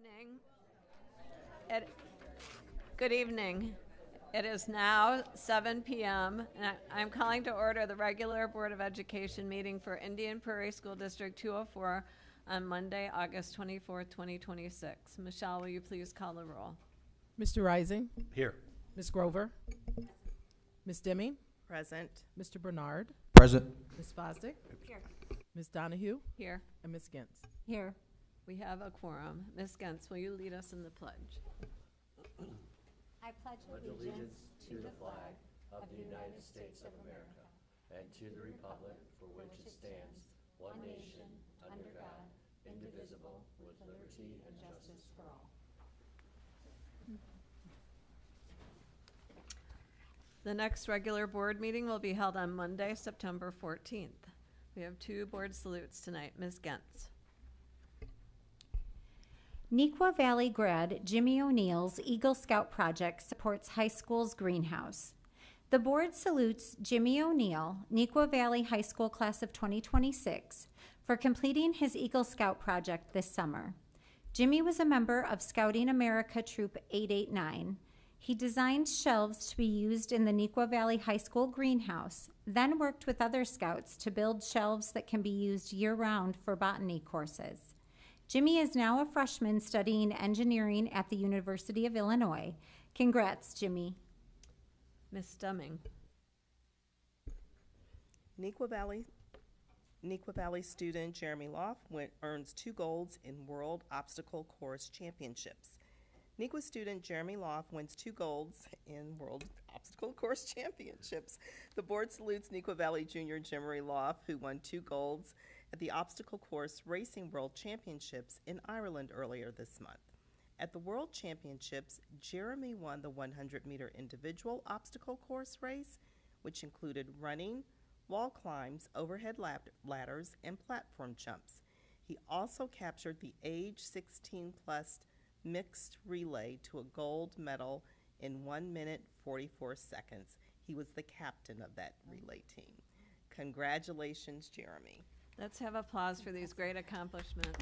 Evening. Good evening. It is now 7 p.m. and I'm calling to order the regular Board of Education meeting for Indian Prairie School District 204 on Monday, August 24th, 2026. Michelle, will you please call the roll? Mr. Rising, Here. Ms. Grover, Ms. Deming, Present. Mr. Bernard, Present. Ms. Fosdick, Here. Ms. Donahue, Here. and Ms. Gintz. Here. We have a quorum. Ms. Gentz, will you lead us in the pledge? I pledge allegiance to the flag of the United States of America and to the republic for which it stands, one nation, under God, indivisible, with liberty and justice for all. The next regular board meeting will be held on Monday, September 14th. We have two board salutes tonight. Ms. Gentz. Neuqua Valley grad Jimmy O'Neill's Eagle Scout project supports high school's greenhouse. The board salutes Jimmy O'Neill, Neuqua Valley High School class of 2026, for completing his Eagle Scout project this summer. Jimmy was a member of Scouting America Troop 889. He designed shelves to be used in the Neuqua Valley High School greenhouse, then worked with other scouts to build shelves that can be used year-round for botany courses. Jimmy is now a freshman studying engineering at the University of Illinois. Congrats, Jimmy. Ms. Dumming. Neuqua Valley student Jeremy Loff earns 2 golds in World Obstacle Course Championships. Neuqua student Jeremy Loff wins 2 golds in World Obstacle Course Championships. The board salutes Neuqua Valley junior Jeremy Loff, who won 2 golds at the Obstacle Course Racing World Championships in Ireland earlier this month. At the World Championships, Jeremy won the 100-meter individual obstacle course race, which included running, wall climbs, overhead ladders, and platform jumps. He also captured the age 16-plus mixed relay to a gold medal in 1 minute 44 seconds. He was the captain of that relay team. Congratulations, Jeremy. Let's have applause for these great accomplishments.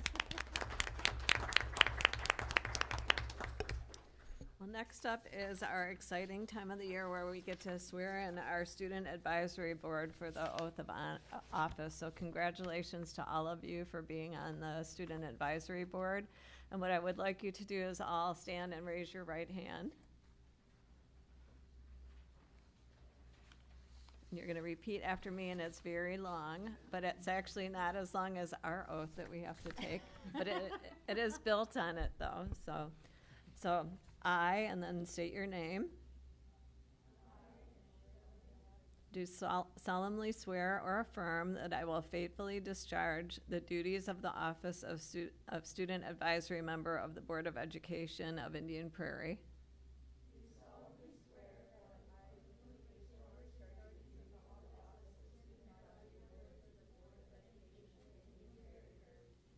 Well, next up is our exciting time of the year where we get to swear in our Student Advisory Board for the oath of office. So congratulations to all of you for being on the Student Advisory Board. And what I would like you to do is all stand and raise your right hand. You're going to repeat after me, and it's very long, but it's actually not as long as our oath that we have to take. But it is built on it, though. So I, and then state your name, do solemnly swear or affirm that I will faithfully discharge the duties of the office of Student Advisory Member of the Board of Education of Indian Prairie.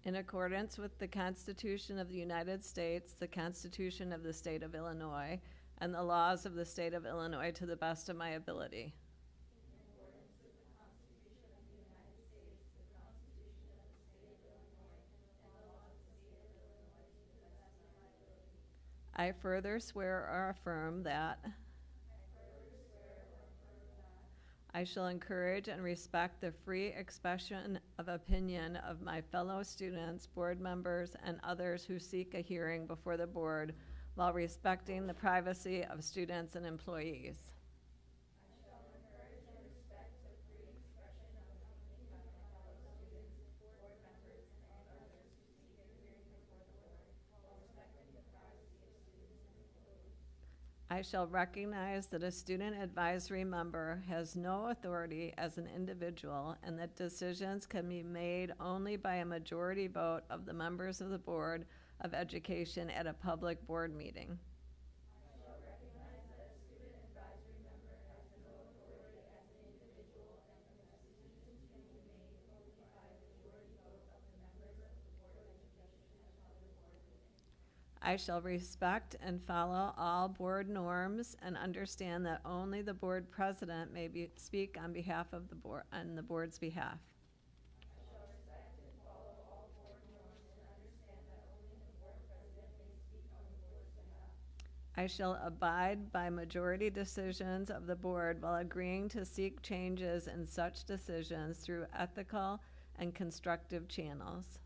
In accordance with the Constitution of the United States, the Constitution of the State of Illinois, and the laws of the State of Illinois to the best of my ability. I further swear or affirm that I shall encourage and respect the free expression of opinion of my fellow students, board members, and others who seek a hearing before the board while respecting the privacy of students and employees. I shall encourage and respect the free expression of opinion of my fellow students, board members, and others who seek a hearing before the board while respecting the privacy of students and employees. I shall recognize that a student advisory member has no authority as an individual and that decisions can be made only by a majority vote of the members of the Board of Education at a public board meeting. I shall recognize that a student advisory member has no authority as an individual and that decisions can be made only by a majority vote of the members of the Board of Education at a public board meeting. I shall respect and follow all board norms and understand that only the board president may speak on behalf of the board, on the board's behalf. I shall respect and follow all board norms and understand that only the board president I shall abide by majority decisions of the board while agreeing to seek changes in such decisions through ethical and constructive channels.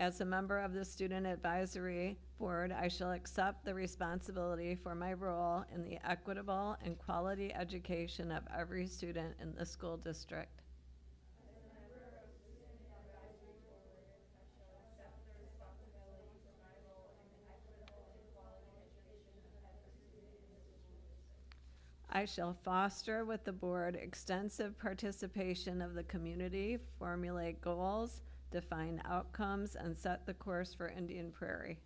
As a member of the Student Advisory Board, I shall accept the responsibility for my role in the equitable and quality education of every student in the school district. I shall foster with the board extensive participation of the community, formulate goals, define outcomes, and set the course for Indian Prairie.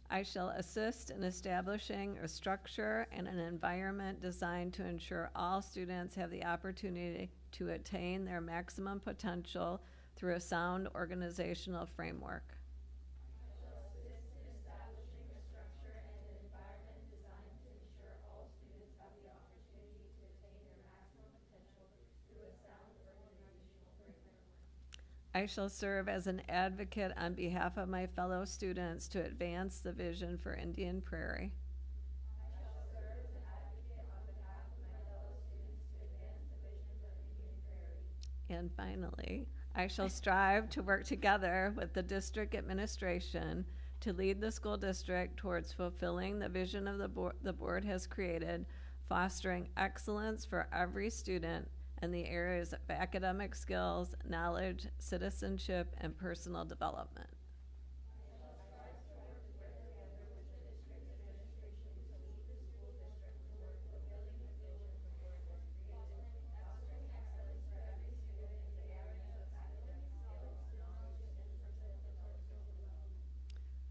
I shall assist in establishing a structure and an environment designed to ensure all students have the opportunity to attain their maximum potential through a sound organizational framework. I shall serve as an advocate on behalf of my fellow students to advance the vision for Indian Prairie. And finally, I shall strive to work together with the district administration to lead the school district towards fulfilling the vision of the board has created, fostering excellence for every student in the areas of academic skills, knowledge, citizenship, and personal development.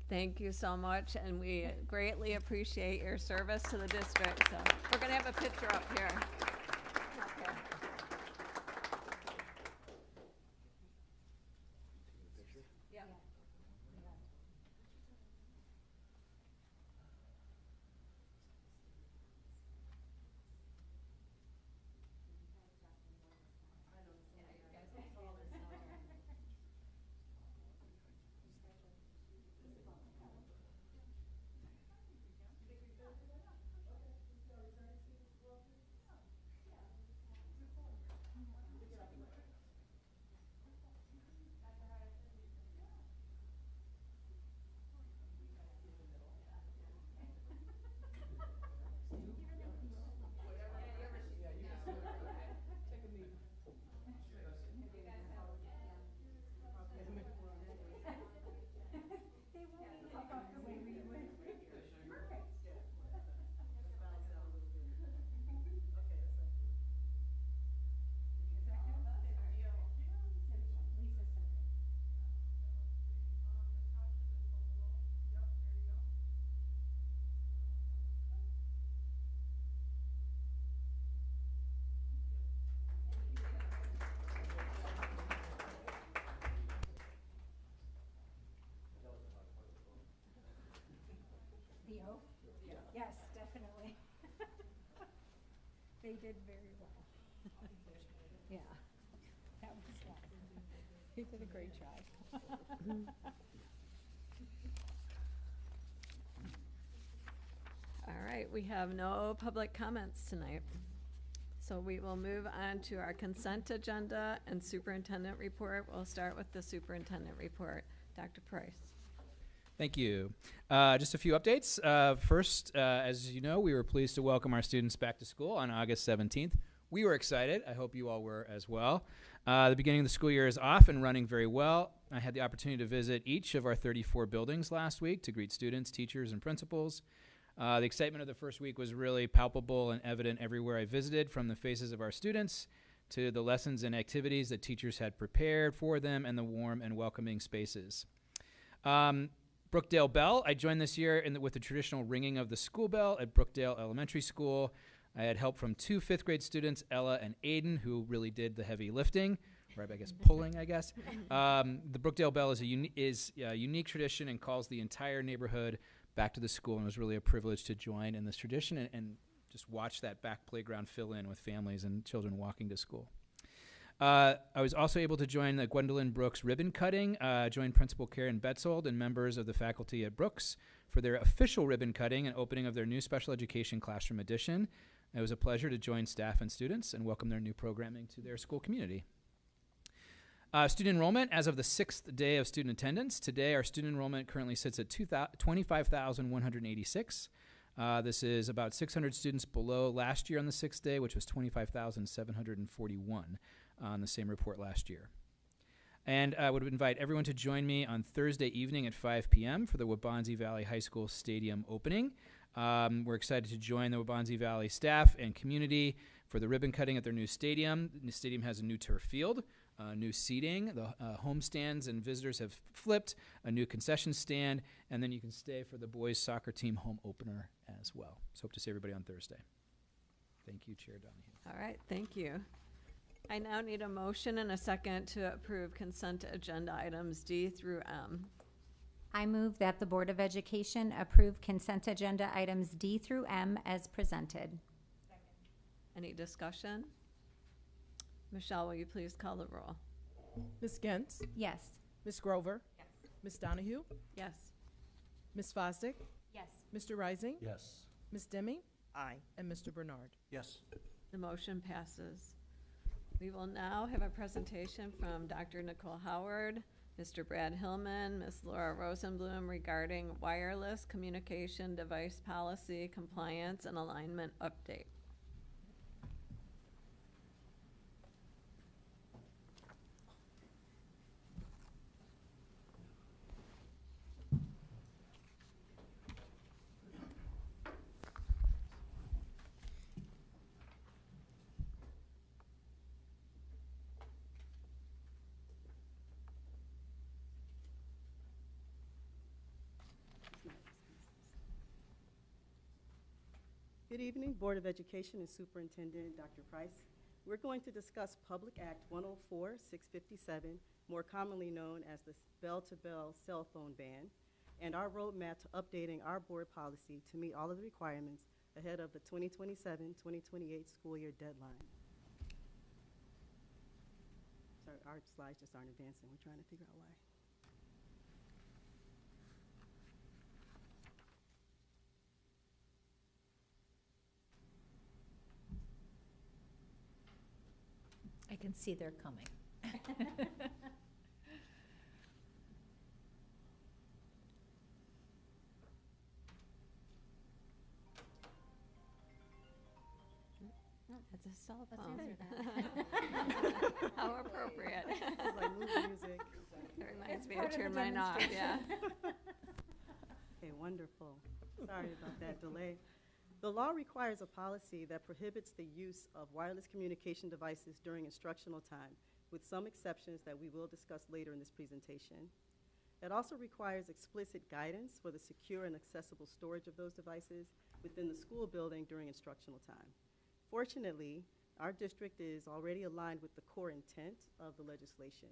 Thank you so much, and we greatly appreciate your service to the district. So we're going to have a picture up here. Okay. Yeah. The oath? Yes, definitely. They did very well. Yeah, that was fun. They did a great job. All right, we have no public comments tonight. So we will move on to our consent agenda and superintendent report. We'll start with the superintendent report. Dr. Price. Thank you. Just a few updates. First, as you know, we were pleased to welcome our students back to school on August 17th. We were excited. I hope you all were as well. The beginning of the school year is off and running very well. I had the opportunity to visit each of our 34 buildings last week to greet students, teachers, and principals. The excitement of the first week was really palpable and evident everywhere I visited, from the faces of our students to the lessons and activities that teachers had prepared for them and the warm and welcoming spaces. Brookdale Bell, I joined this year with the traditional ringing of the school bell at Brookdale Elementary School. I had help from two fifth grade students, Ella and Aiden, who really did the heavy lifting. or I guess pulling, I guess. The Brookdale Bell is a unique tradition and calls the entire neighborhood back to the school, and it was really a privilege to join in this tradition and just watch that back playground fill in with families and children walking to school. I was also able to join the Gwendolyn Brooks ribbon cutting, join Principal Karen Betzold and members of the faculty at Brooks for their official ribbon cutting and opening of their new special education classroom edition. It was a pleasure to join staff and students and welcome their new programming to their school community. Student enrollment as of the 6th day of student attendance. Today, our student enrollment currently sits at 25,186. This is about 600 students below last year on the 6th day, which was 25,741 on the same report last year. And I would invite everyone to join me on Thursday evening at 5 p.m. for the Waubonsie Valley High School Stadium opening. We're excited to join the Waubonsie Valley staff and community for the ribbon cutting at their new stadium. The stadium has a new turf field, new seating. The home stands and visitors have flipped, a new concession stand, and then you can stay for the boys soccer team home opener as well. So hope to see everybody on Thursday. Thank you, Chair Donahue. All right, thank you. I now need a motion and a second to approve consent agenda items D through M. I move that the Board of Education approve consent agenda items D through M as presented. Any discussion? Michelle, will you please call the roll? Ms. Gentz, Yes. Ms. Grover, Ms. Donahue, Yes. Ms. Fosdick, Yes. Mr. Rising, Yes. Ms. Demme, Aye. and Mr. Bernard. Yes. The motion passes. We will now have a presentation from Dr. Nicole Howard, Mr. Brad Hillman, Ms. Laura Rosenblum regarding wireless communication device policy compliance and alignment update. Good evening, Board of Education and Superintendent Dr. Price. We're going to discuss Public Act 104-657, more commonly known as the bell-to-bell cell phone ban, and our roadmap to updating our board policy to meet all of the requirements ahead of the 2027-2028 school year deadline. Sorry, our slides just aren't advancing. We're trying to figure out why. I can see they're coming. It's a cell Let's phone. answer that. How appropriate. It's like move music. It reminds It's me part to of the turn mine off, yeah. Okay, wonderful. Sorry about that delay. The law requires a policy that prohibits the use of wireless communication devices during instructional time, with some exceptions that we will discuss later in this presentation. It also requires explicit guidance for the secure and accessible storage of those devices within the school building during instructional time. Fortunately, our district is already aligned with the core intent of the legislation.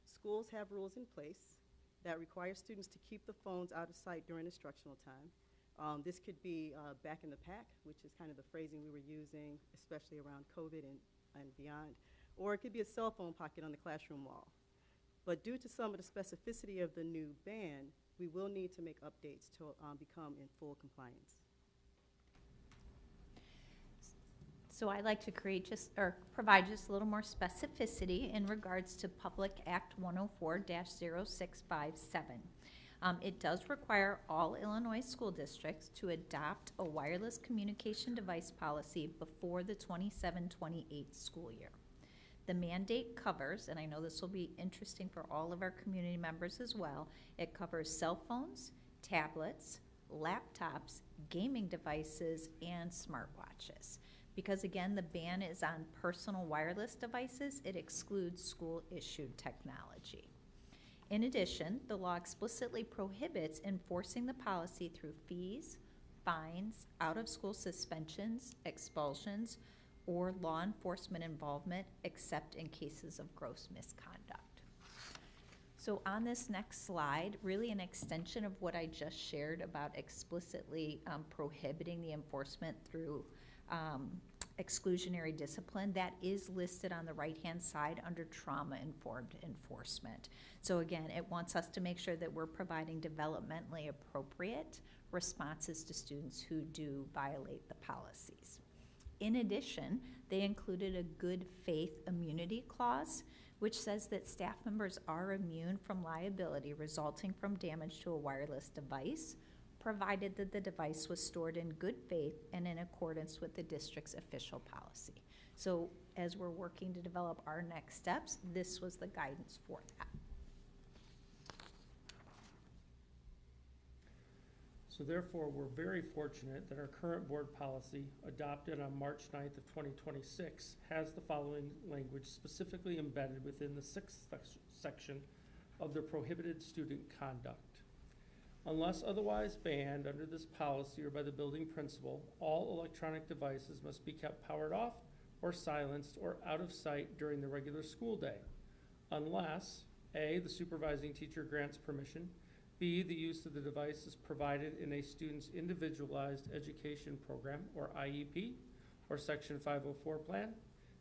Schools have rules in place that require students to keep the phones out of sight during instructional time. This could be back in the pack, which is kind of the phrasing we were using, especially around COVID and beyond. Or it could be a cell phone pocket on the classroom wall. But due to some of the specificity of the new ban, we will need to make updates to become in full compliance. So I'd like to provide just a little more specificity in regards to Public Act 104-0657. It does require all Illinois school districts to adopt a wireless communication device policy before the 27-28 school year. The mandate covers, and I know this will be interesting for all of our community members as well, it covers cell phones, tablets, laptops, gaming devices, and smartwatches. Because again, the ban is on personal wireless devices, it excludes school-issued technology. In addition, the law explicitly prohibits enforcing the policy through fees, fines, out-of-school suspensions, expulsions, or law enforcement involvement except in cases of gross misconduct. So on this next slide, really an extension of what I just shared about explicitly prohibiting the enforcement through exclusionary discipline, that is listed on the right-hand side under trauma-informed enforcement. So again, it wants us to make sure that we're providing developmentally appropriate responses to students who do violate the policies. In addition, they included a good faith immunity clause, which says that staff members are immune from liability resulting from damage to a wireless device, provided that the device was stored in good faith and in accordance with the district's official policy. So as we're working to develop our next steps, this was the guidance for that. So therefore, we're very fortunate that our current board policy, adopted on March 9th of 2026, has the following language specifically embedded within the 6th section of the prohibited student conduct. Unless otherwise banned under this policy or by the building principal, all electronic devices must be kept powered off or silenced or out of sight during the regular school day, unless A, the supervising teacher grants permission, B, the use of the device is provided in a student's individualized education program, or IEP, or Section 504 plan.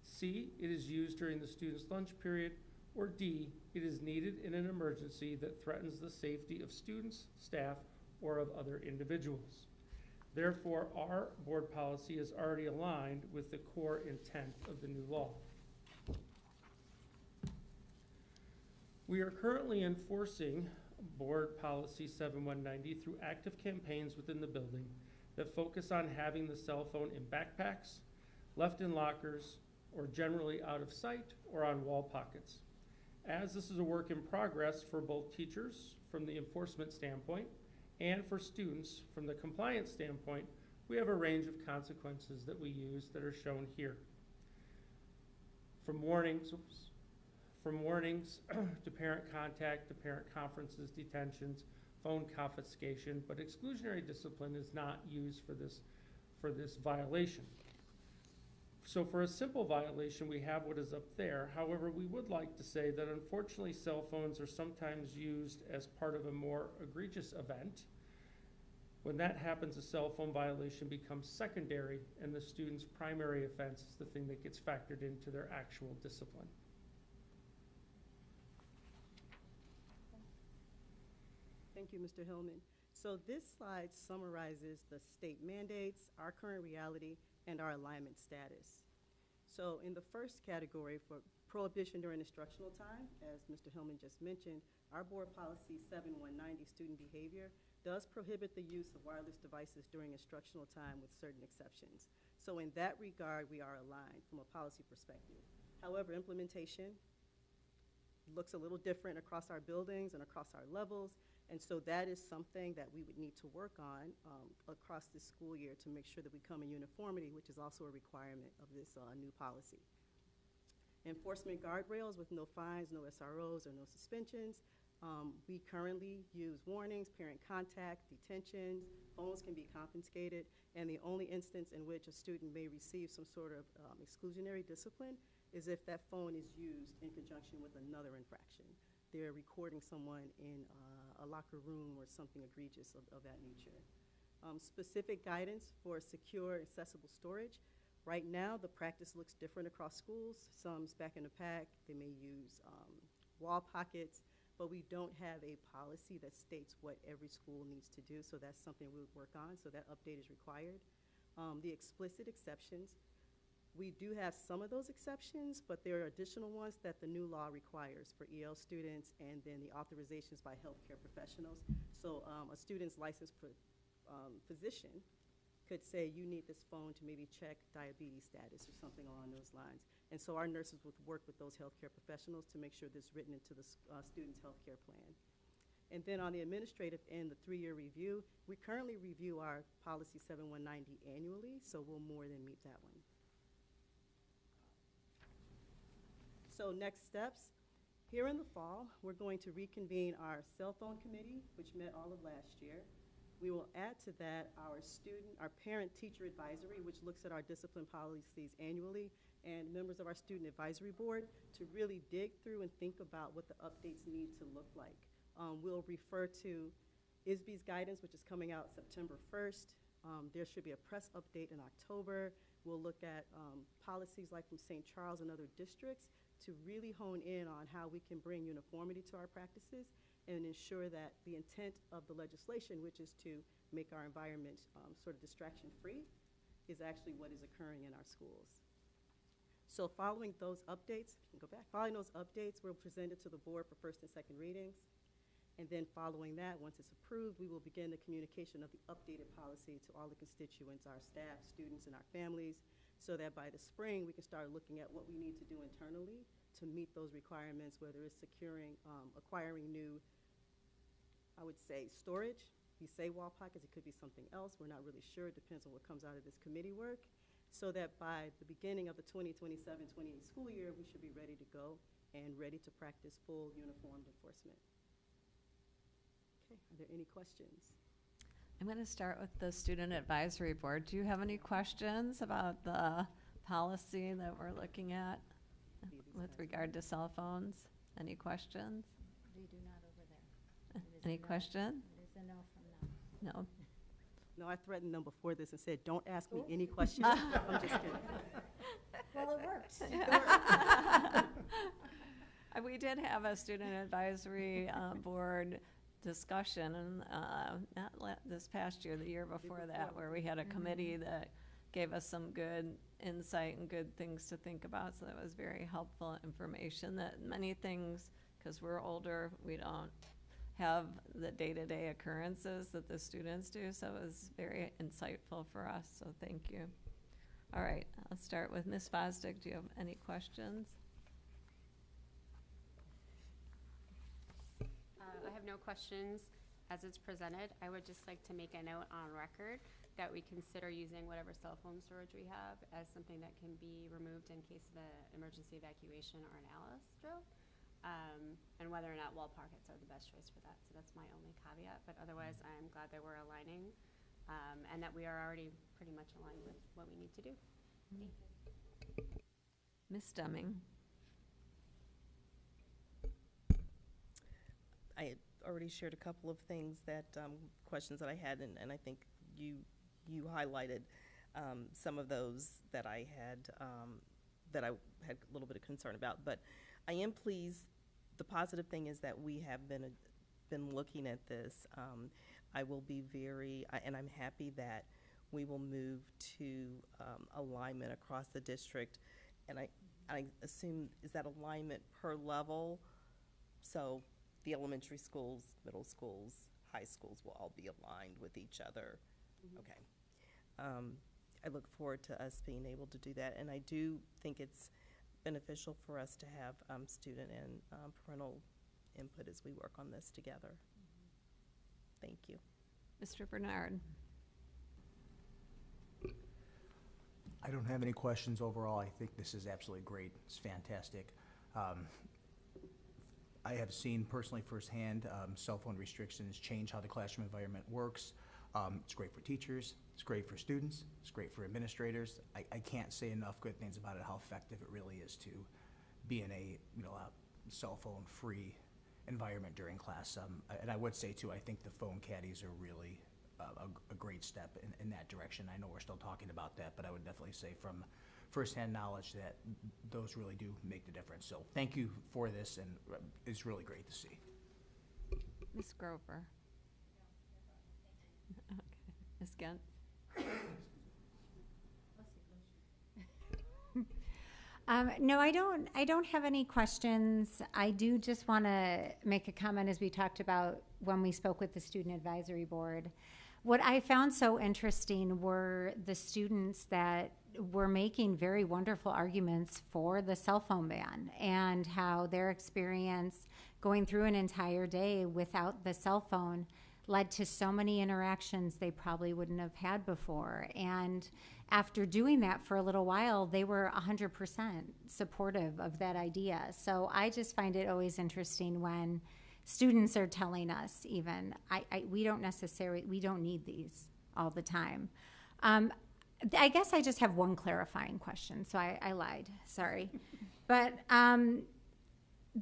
C, it is used during the student's lunch period, or D, it is needed in an emergency that threatens the safety of students, staff, or of other individuals. Therefore, our board policy is already aligned with the core intent of the new law. We are currently enforcing Board Policy 7190 through active campaigns within the building that focus on having the cell phone in backpacks, left in lockers, or generally out of sight or on wall pockets. As this is a work in progress for both teachers from the enforcement standpoint and for students from the compliance standpoint, we have a range of consequences that we use that are shown here. From warnings to parent contact, to parent conferences, detentions, phone confiscation, but exclusionary discipline is not used for this violation. So for a simple violation, we have what is up there. However, we would like to say that unfortunately cell phones are sometimes used as part of a more egregious event. When that happens, a cell phone violation becomes secondary and the student's primary offense is the thing that gets factored into their actual discipline. Thank you, Mr. Hillman. So this slide summarizes the state mandates, our current reality, and our alignment status. So in the first category for prohibition during instructional time, as Mr. Hillman just mentioned, our board policy 7190, student behavior, does prohibit the use of wireless devices during instructional time with certain exceptions. So in that regard, we are aligned from a policy perspective. However, implementation looks a little different across our buildings and across our levels. And so that is something that we would need to work on across this school year to make sure that we come in uniformity, which is also a requirement of this new policy. Enforcement guardrails with no fines, no SROs, or no suspensions. We currently use warnings, parent contact, detentions, phones can be confiscated, and the only instance in which a student may receive some sort of exclusionary discipline is if that phone is used in conjunction with another infraction. They're recording someone in a locker room or something egregious of that nature. Specific guidance for secure, accessible storage. Right now, the practice looks different across schools. Some's back in the pack. They may use wall pockets, but we don't have a policy that states what every school needs to do, so that's something we would work on, so that update is required. The explicit exceptions. We do have some of those exceptions, but there are additional ones that the new law requires for EL students, and then the authorizations by healthcare professionals. So a student's licensed physician could say, you need this phone to maybe check diabetes status or something along those lines. And so our nurses would work with those healthcare professionals to make sure this is written into the student's healthcare plan. And then on the administrative end, the 3-year review, we currently review our policy 7190 annually, so we'll more than meet that one. So next steps, here in the fall, we're going to reconvene our cell phone committee, which met all of last year. We will add to that our parent-teacher advisory, which looks at our discipline policies annually, and members of our student advisory board to really dig through and think about what the updates need to look like. We'll refer to ISB's guidance, which is coming out September 1st. There should be a press update in October. We'll look at policies like from St. Charles and other districts to really hone in on how we can bring uniformity to our practices and ensure that the intent of the legislation, which is to make our environment sort of distraction-free, is actually what is occurring in our schools. So following those updates, we'll present it to the board for first and second readings. And then following that, once it's approved, we will begin the communication of the updated policy to all the constituents, our staff, students, and our families, so that by the spring, we can start looking at what we need to do internally to meet those requirements, whether it's acquiring new, I would say, storage. We say wall pockets, it could be something else. We're not really sure. It depends on what comes out of this committee work, so that by the beginning of the 2027-28 school year, we should be ready to go and ready to practice full uniformed enforcement. Okay, are there any questions? I'm going to start with the Student Advisory Board. Do you have any questions about the policy that we're looking at with regard to cell phones? Any questions? We do not over there. It is Any a no. questions? It is a no from them. No? No, I threatened them before this and said, don't ask me any questions. I'm just kidding. Well, it works. We did have a Student Advisory Board discussion, and this past year, the year before that, where we had a committee that gave us some good insight and good things to think about. So that was very helpful information, that many things, because we're older, we don't have the day-to-day occurrences that the students do. So it was very insightful for us. So thank you. All right, I'll start with Ms. Fosdick. Do you have any questions? I have no questions as it's presented. I would just like to make a note on record that we consider using whatever cell phone storage we have as something that can be removed in case of an emergency evacuation or an ALIS drill, and whether or not wall pockets are the best choice for that. So that's my only caveat, but otherwise I'm glad that we're aligning and that we are already pretty much aligned with what we need to do. Ms. Deming? I had already shared a couple of things that, questions that I had, and I think you highlighted some of those that I had a little bit of concern about. But I am pleased. The positive thing is that we have been looking at this. I will be and I'm happy that we will move to alignment across the district. And I assume, is that alignment per level? So the elementary schools, middle schools, high schools will all be aligned with each other. Mm-hmm. Okay. I look forward to us being able to do that, and I do think it's beneficial for us to have student and parental input as we work on this together. Mm-hmm. Thank you. Mr. Bernard? I don't have any questions overall. I think this is absolutely great. It's fantastic. I have seen personally firsthand cell phone restrictions change how the classroom environment works. It's great for teachers, it's great for students, it's great for administrators. I can't say enough good things about it, how effective it really is to be in a cell phone free environment during class. And I would say too, I think the phone caddies are really a great step in that direction. I know we're still talking about that, but I would definitely say from firsthand knowledge that those really do make the difference. So thank you for this, and it's really great to see. Ms. Grover? Okay. Ms. Gent? No, I don't have any questions. I do just want to make a comment, as we talked about when we spoke with the Student Advisory Board. What I found so interesting were the students that were making very wonderful arguments for the cell phone ban, and how their experience going through an entire day without the cell phone led to so many interactions they probably wouldn't have had before. And after doing that for a little while, they were 100% supportive of that idea. So I just find it always interesting when students are telling us even, we don't need these all the time. I guess I just have one clarifying question, so I lied, sorry. But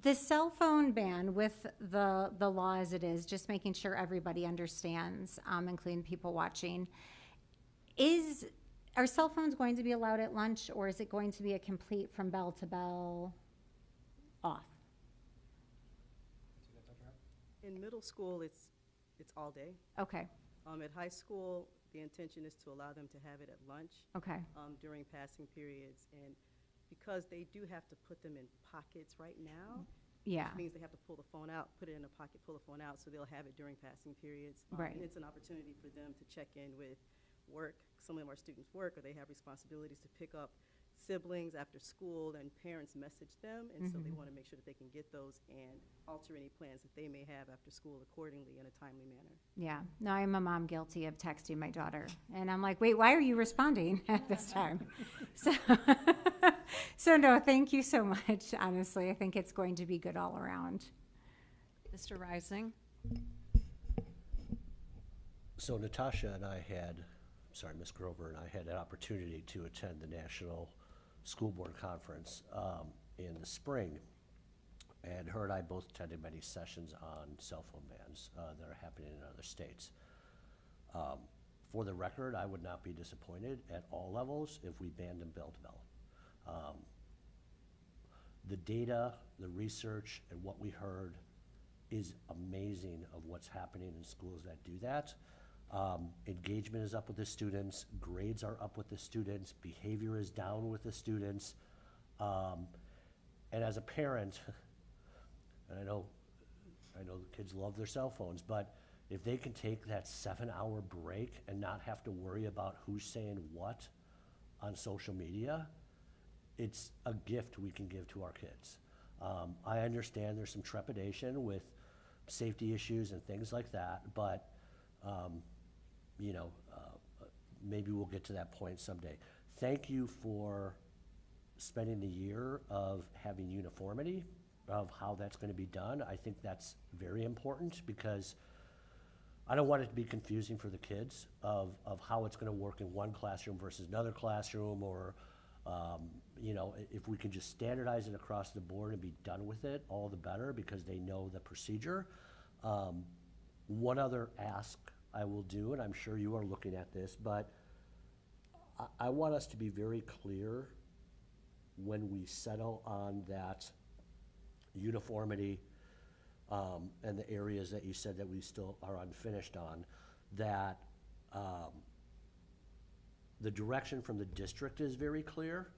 the cell phone ban with the law as it is, just making sure everybody understands, including people watching, are cell phones going to be allowed at lunch, or is it going to be a complete from bell to bell off? In middle school, it's all day. Okay, At high school, the intention is to allow them to have it at lunch okay, during passing periods. And because they do have to put them in pockets right now, yeah, which means they have to pull the phone out, put it in a pocket, pull the phone out, so they'll have it during passing periods. Right. And it's an opportunity for them to check in with work. Some of our students work, or they have responsibilities to pick up siblings after school, and parents message them, and so they want to make sure that they can get those and alter any plans that they may have after school accordingly in a timely manner. yeah. No, I'm a mom guilty of texting my daughter, and I'm like, wait, why are you responding at this time? So no, thank you so much. Honestly, I think it's going to be good all around. Mr. Rising? So Natasha and I Ms. Grover and I had an opportunity to attend the National School Board Conference in the spring. And her and I both attended many sessions on cell phone bans that are happening in other states. For the record, I would not be disappointed at all levels if we banned them bell to bell. The data, the research, and what we heard is amazing of what's happening in schools that do that. Engagement is up with the students, grades are up with the students, behavior is down with the students. And as a parent, and I know the kids love their cell phones, but if they can take that 7-hour break and not have to worry about who's saying what on social media, it's a gift we can give to our kids. I understand there's some trepidation with safety issues and things like that, but maybe we'll get to that point someday. Thank you for spending the year of having uniformity of how that's going to be done. I think that's very important because I don't want it to be confusing for the kids of how it's going to work in one classroom versus another classroom, or if we can just standardize it across the board and be done with it, all the better, because they know the procedure. One other ask I will do, and I'm sure you are looking at this, but I want us to be very clear when we settle on that uniformity and the areas that you said that we still are unfinished on, that the direction from the district is very clear,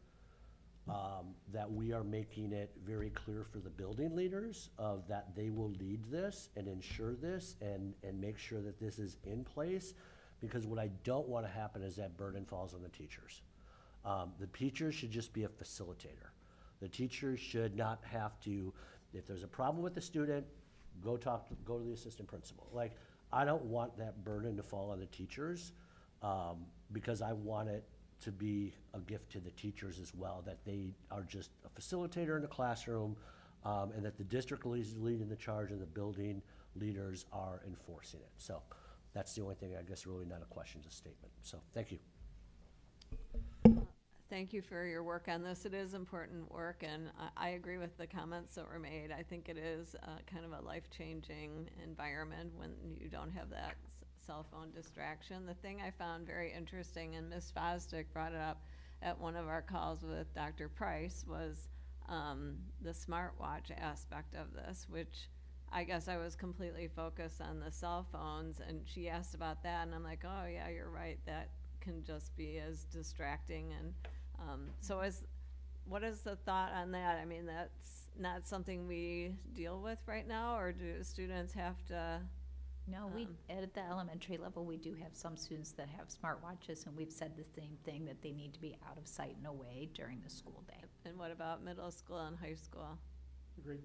that we are making it very clear for the building leaders of that they will lead this and ensure this and make sure that this is in place, because what I don't want to happen is that burden falls on the teachers. The teachers should just be a facilitator. The teachers should not have to, if there's a problem with the student, go to the assistant principal. Like, I don't want that burden to fall on the teachers, because I want it to be a gift to the teachers as well, that they are just a facilitator in the classroom, and that the district is leading the charge and the building leaders are enforcing it. So that's the only thing, I guess, really not a question, just a statement. So thank you. Thank you for your work on this. It is important work, and I agree with the comments that were made. I think it is kind of a life-changing environment when you don't have that cell phone distraction. The thing I found very interesting, and Ms. Fosdick brought it up at one of our calls with Dr. Price, was the smartwatch aspect of this, which I guess I was completely focused on the cell phones, and she asked about that, and I'm like, oh yeah, you're right, that can just be as distracting. And what is the thought on that? I mean, that's not something we deal with right now, or do students have to? No, at the elementary level, we do have some students that have smartwatches, and we've said the same thing, that they need to be out of sight and away during the school day. And what about middle school and high school? Agreed.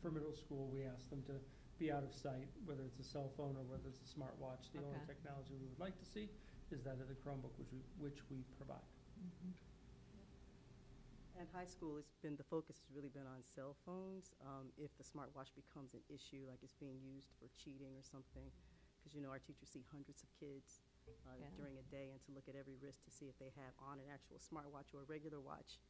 For middle school, we ask them to be out of sight, whether it's a cell phone or whether it's a smartwatch. The only technology we would like to see is that of the Chromebook, which we provide. At high school, the focus has really been on cell phones. If the smartwatch becomes an issue, like it's being used for cheating or something, because our teachers see hundreds of kids during a day, and to look at every wrist to see if they have on an actual smartwatch or a regular watch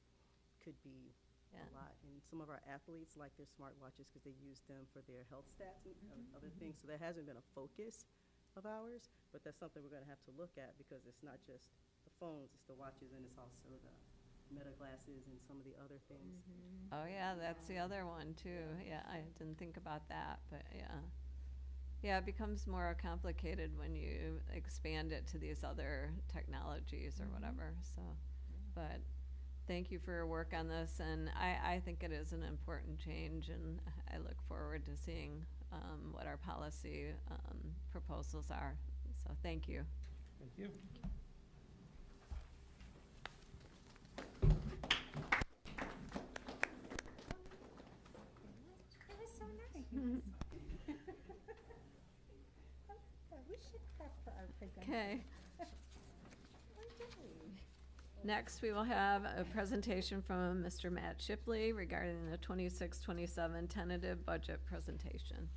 could be a lot. And some of our athletes like their smartwatches because they use them for their health stats and other things. So that hasn't been a focus of ours, but that's something we're going to have to look at because it's not just the phones, it's the watches, and it's also the meta glasses and some of the other things. Oh, yeah, that's the other one, too. Yeah, I didn't think about that, but yeah. Yeah, it becomes more complicated when you expand it to these other technologies or whatever, so. But thank you for your work on this, and I think it is an important change, and I look forward to seeing what our policy proposals are. So thank you. Thank you. That was so nice. We should clap for our presenter. Okay. Next, we will have a presentation from Mr. Matt Shipley regarding the 26-27 tentative budget presentation.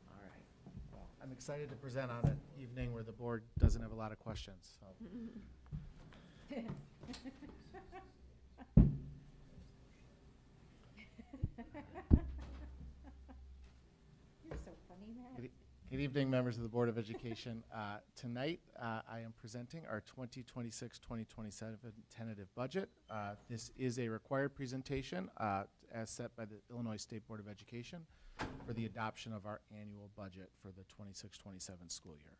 All right. Well, I'm excited to present on an evening where the board doesn't have a lot of questions. So. You're so funny, Matt. Good evening, members of the Board of Education. Tonight, I am presenting our 2026-2027 tentative budget. This is a required presentation as set by the Illinois State Board of Education for the adoption of our annual budget for the 26-27 school year.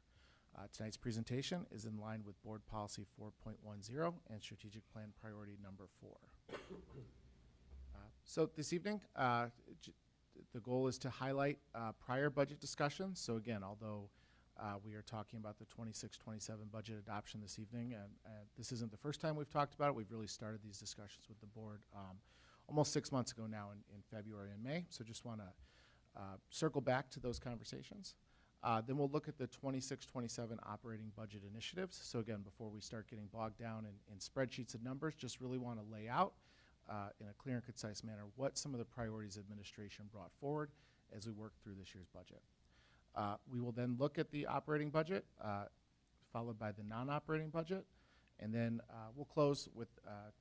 Tonight's presentation is in line with Board Policy 4.10 and Strategic Plan Priority Number 4. So this evening, the goal is to highlight prior budget discussions. So again, although we are talking about the 26-27 budget adoption this evening, and this isn't the first time we've talked about it, we've really started these discussions with the board almost 6 months ago now in February and May. So just want to circle back to those conversations. Then we'll look at the 26-27 operating budget initiatives. So again, before we start getting bogged down in spreadsheets and numbers, just really want to lay out in a clear and concise manner what some of the priorities administration brought forward as we work through this year's budget. We will then look at the operating budget, followed by the non-operating budget, and then we'll close with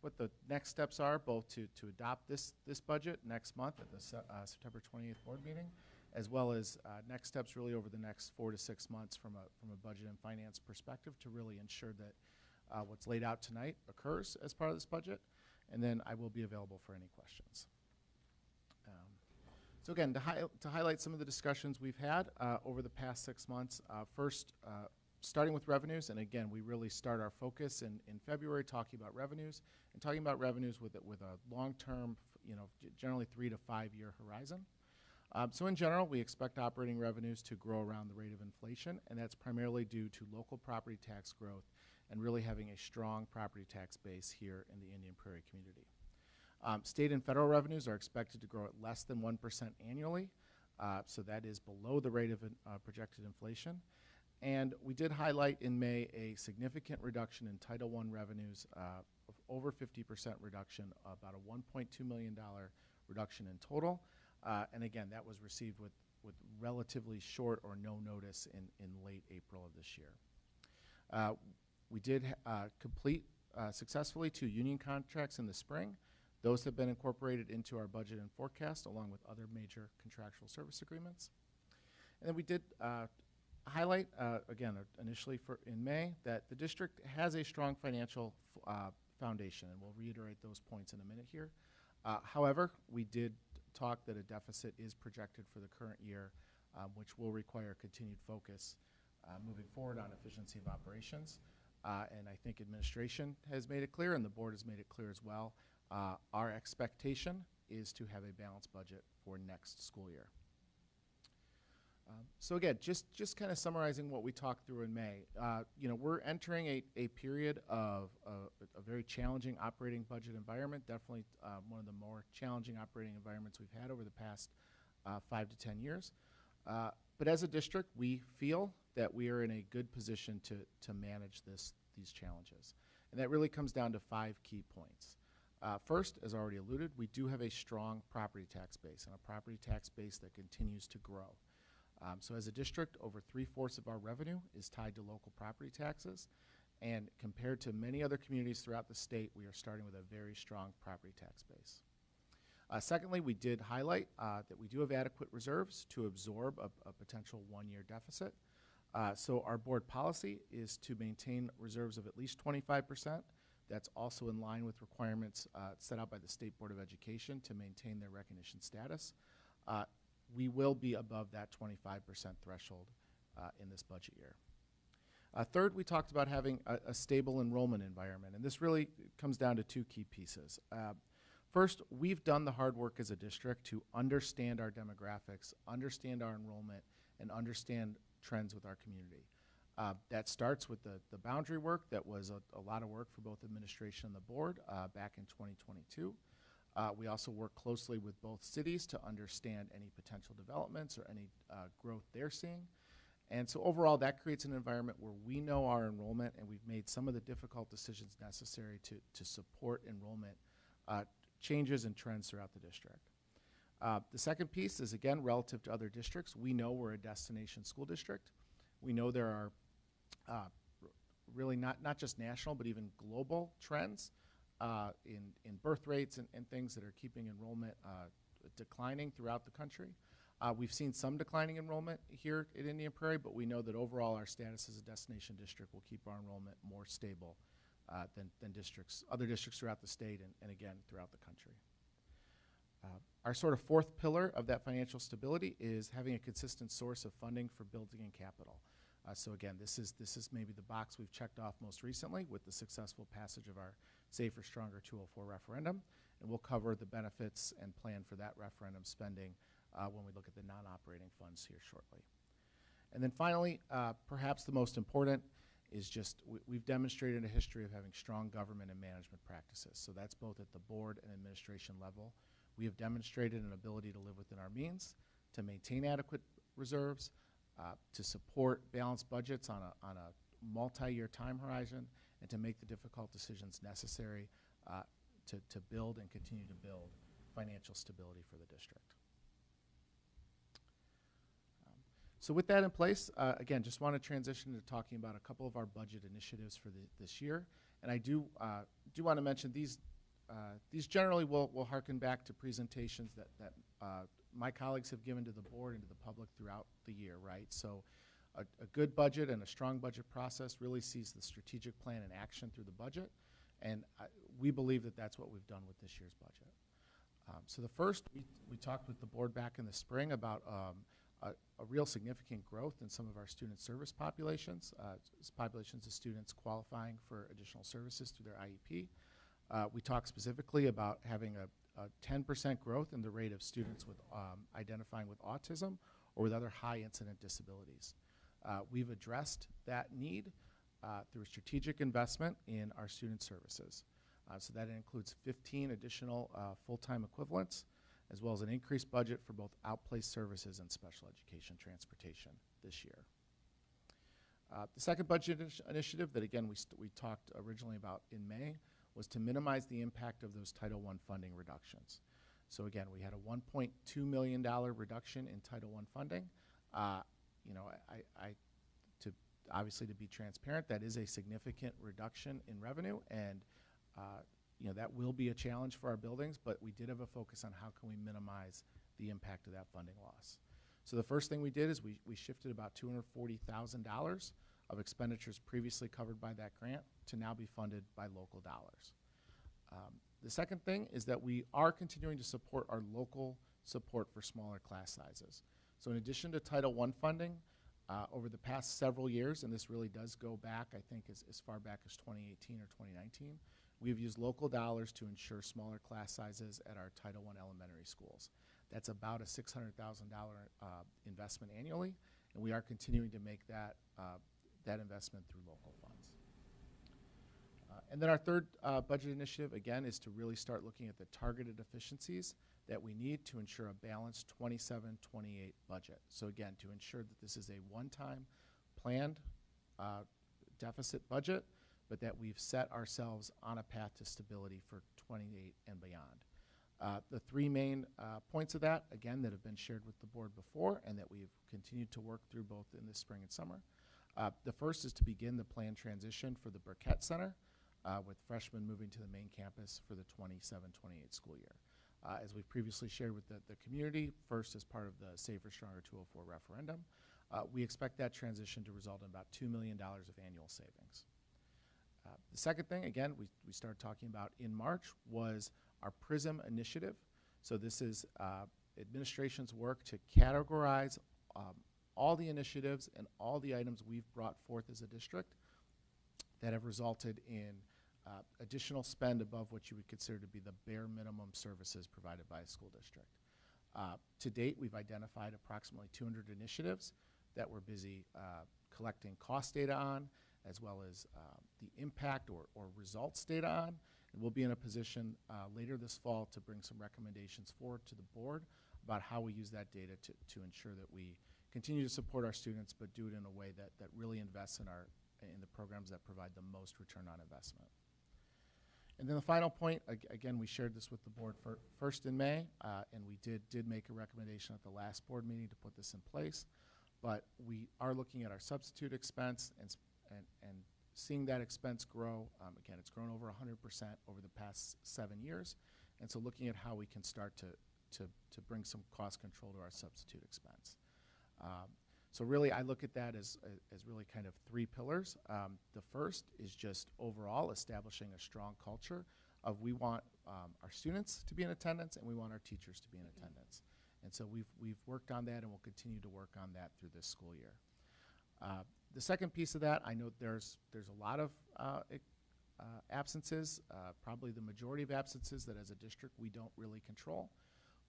what the next steps are, both to adopt this budget next month at the September 28th board meeting, as well as next steps really over the next 4 to 6 months from a budget and finance perspective to really ensure that what's laid out tonight occurs as part of this budget. And then I will be available for any questions. So again, to highlight some of the discussions we've had over the past 6 months, first, starting with revenues, and again, we really start our focus in February talking about revenues, and talking about revenues with a long-term, generally 3 to 5 year horizon. So in general, we expect operating revenues to grow around the rate of inflation, and that's primarily due to local property tax growth and really having a strong property tax base here in the Indian Prairie community. State and federal revenues are expected to grow at less than 1% annually, so that is below the rate of projected inflation. And we did highlight in May a significant reduction in Title I revenues, of over 50% reduction, about a $1.2 million reduction in total. And again, that was received with relatively short or no notice in late April of this year. We did complete successfully 2 union contracts in the spring. Those have been incorporated into our budget and forecast along with other major contractual service agreements. And then we did highlight, again, initially in May, that the district has a strong financial foundation, and we'll reiterate those points in a minute here. However, we did talk that a deficit is projected for the current year, which will require continued focus moving forward on efficiency of operations. And I think administration has made it clear, and the board has made it clear as well. Our expectation is to have a balanced budget for next school year. So again, just kind of summarizing what we talked through in May. We're entering a period of a very challenging operating budget environment, definitely one of the more challenging operating environments we've had over the past 5 to 10 years. But as a district, we feel that we are in a good position to manage these challenges. And that really comes down to 5 key points. First, as already alluded, we do have a strong property tax base and a property tax base that continues to grow. So as a district, over 3/4 of our revenue is tied to local property taxes. And compared to many other communities throughout the state, we are starting with a very strong property tax base. Secondly, we did highlight that we do have adequate reserves to absorb a potential 1-year deficit. So our board policy is to maintain reserves of at least 25%. That's also in line with requirements set out by the State Board of Education to maintain their recognition status. We will be above that 25% threshold in this budget year. Third, we talked about having a stable enrollment environment, and this really comes down to 2 key pieces. First, we've done the hard work as a district to understand our demographics, understand our enrollment, and understand trends with our community. That starts with the boundary work that was a lot of work for both administration and the board back in 2022. We also work closely with both cities to understand any potential developments or any growth they're seeing. And so overall, that creates an environment where we know our enrollment, and we've made some of the difficult decisions necessary to support enrollment changes and trends throughout the district. The second piece is, again, relative to other districts. We know we're a destination school district. We know there are really not just national, but even global trends in birth rates and things that are keeping enrollment declining throughout the country. We've seen some declining enrollment here at Indian Prairie, but we know that overall our status as a destination district will keep our enrollment more stable than other districts throughout the state and again, throughout the country. Our sort of 4th pillar of that financial stability is having a consistent source of funding for building and capital. So again, this is maybe the box we've checked off most recently with the successful passage of our Safer, Stronger 204 referendum, and we'll cover the benefits and plan for that referendum spending when we look at the non-operating funds here shortly. And then finally, perhaps the most important is just we've demonstrated a history of having strong government and management practices. So that's both at the board and administration level. We have demonstrated an ability to live within our means, to maintain adequate reserves, to support balanced budgets on a multi-year time horizon, and to make the difficult decisions necessary to build and continue to build financial stability for the district. So with that in place, again, just want to transition to talking about a couple of our budget initiatives for this year. And I do want to mention these generally will harken back to presentations that my colleagues have given to the board and to the public throughout the year, right? So a good budget and a strong budget process really sees the strategic plan in action through the budget, and we believe that that's what we've done with this year's budget. So the first, we talked with the board back in the spring about a real significant growth in some of our student service populations, populations of students qualifying for additional services through their IEP. We talked specifically about having a 10% growth in the rate of students with identifying with autism or with other high incident disabilities. We've addressed that need through a strategic investment in our student services. So that includes 15 additional full-time equivalents, as well as an increased budget for both outplaced services and special education transportation this year. The second budget initiative that, again, we talked originally about in May was to minimize the impact of those Title I funding reductions. So again, we had a $1.2 million reduction in Title I funding. Obviously, to be transparent, that is a significant reduction in revenue, and that will be a challenge for our buildings, but we did have a focus on how can we minimize the impact of that funding loss. So the first thing we did is we shifted about $240,000 of expenditures previously covered by that grant to now be funded by local dollars. The second thing is that we are continuing to support our local support for smaller class sizes. So in addition to Title I funding, over the past several years, and this really does go back, I think, as far back as 2018 or 2019, we've used local dollars to ensure smaller class sizes at our Title I elementary schools. That's about a $600,000 investment annually, and we are continuing to make that investment through local funds. And then our third budget initiative, again, is to really start looking at the targeted efficiencies that we need to ensure a balanced 27-28 budget. So again, to ensure that this is a one-time planned deficit budget, but that we've set ourselves on a path to stability for 28 and beyond. The three main points of that, again, that have been shared with the board before and that we've continued to work through both in the spring and summer. The first is to begin the planned transition for the Burkett Center, with freshmen moving to the main campus for the 27-28 school year. As we've previously shared with the community, first as part of the Safer, Stronger 204 referendum, we expect that transition to result in about $2 million of annual savings. The second thing, again, we started talking about in March, was our PRISM initiative. So this is administration's work to categorize all the initiatives and all the items we've brought forth as a district that have resulted in additional spend above what you would consider to be the bare minimum services provided by a school district. To date, we've identified approximately 200 initiatives that we're busy collecting cost data on, as well as the impact or results data on. And we'll be in a position later this fall to bring some recommendations forward to the board about how we use that data to ensure that we continue to support our students, but do it in a way that really invests in the programs that provide the most return on investment. And then the final point, again, we shared this with the board first in May, and we did make a recommendation at the last board meeting to put this in place. But we are looking at our substitute expense and seeing that expense grow. Again, it's grown over 100% over the past 7 years. And so looking at how we can start to bring some cost control to our substitute expense. So really, I look at that as really kind of three pillars. The first is just overall establishing a strong culture of we want our students to be in attendance and we want our teachers to be in attendance. And so we've worked on that and we'll continue to work on that through this school year. The second piece of that, I know there's a lot of absences, probably the majority of absences that as a district we don't really control.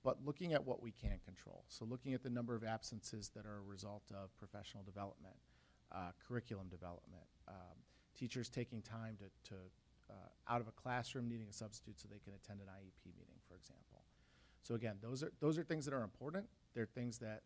But looking at what we can control, so looking at the number of absences that are a result of professional development, curriculum development, teachers taking time to out of a classroom needing a substitute so they can attend an IEP meeting, for example. So again, those are things that are important. They're things that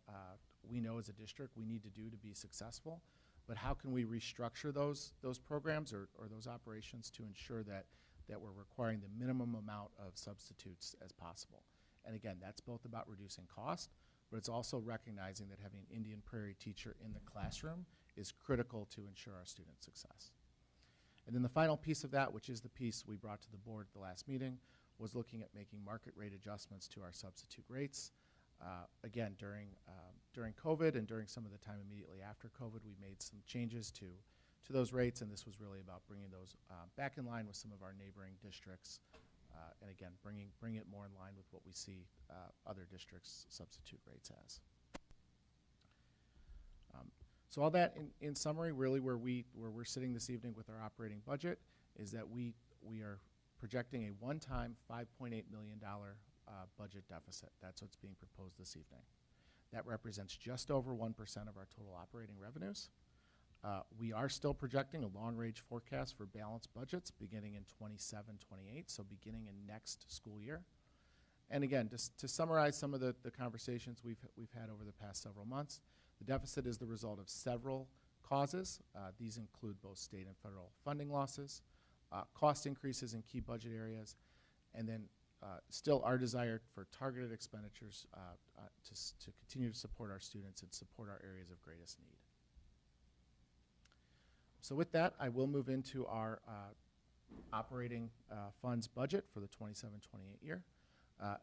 we know as a district we need to do to be successful. But how can we restructure those programs or those operations to ensure that we're requiring the minimum amount of substitutes as possible? And again, that's both about reducing cost, but it's also recognizing that having an Indian Prairie teacher in the classroom is critical to ensure our student success. And then the final piece of that, which is the piece we brought to the board at the last meeting, was looking at making market rate adjustments to our substitute rates. Again, during COVID and during some of the time immediately after COVID, we made some changes to those rates, and this was really about bringing those back in line with some of our neighboring districts. And again, bring it more in line with what we see other districts' substitute rates as. So all that in summary, really where we're sitting this evening with our operating budget is that we are projecting a one-time $5.8 million budget deficit. That's what's being proposed this evening. That represents just over 1% of our total operating revenues. We are still projecting a long-range forecast for balanced budgets beginning in 27-28, so beginning in next school year. And again, just to summarize some of the conversations we've had over the past several months, the deficit is the result of several causes. These include both state and federal funding losses, cost increases in key budget areas, and then still our desire for targeted expenditures to continue to support our students and support our areas of greatest need. So with that, I will move into our operating funds budget for the 27-28 year.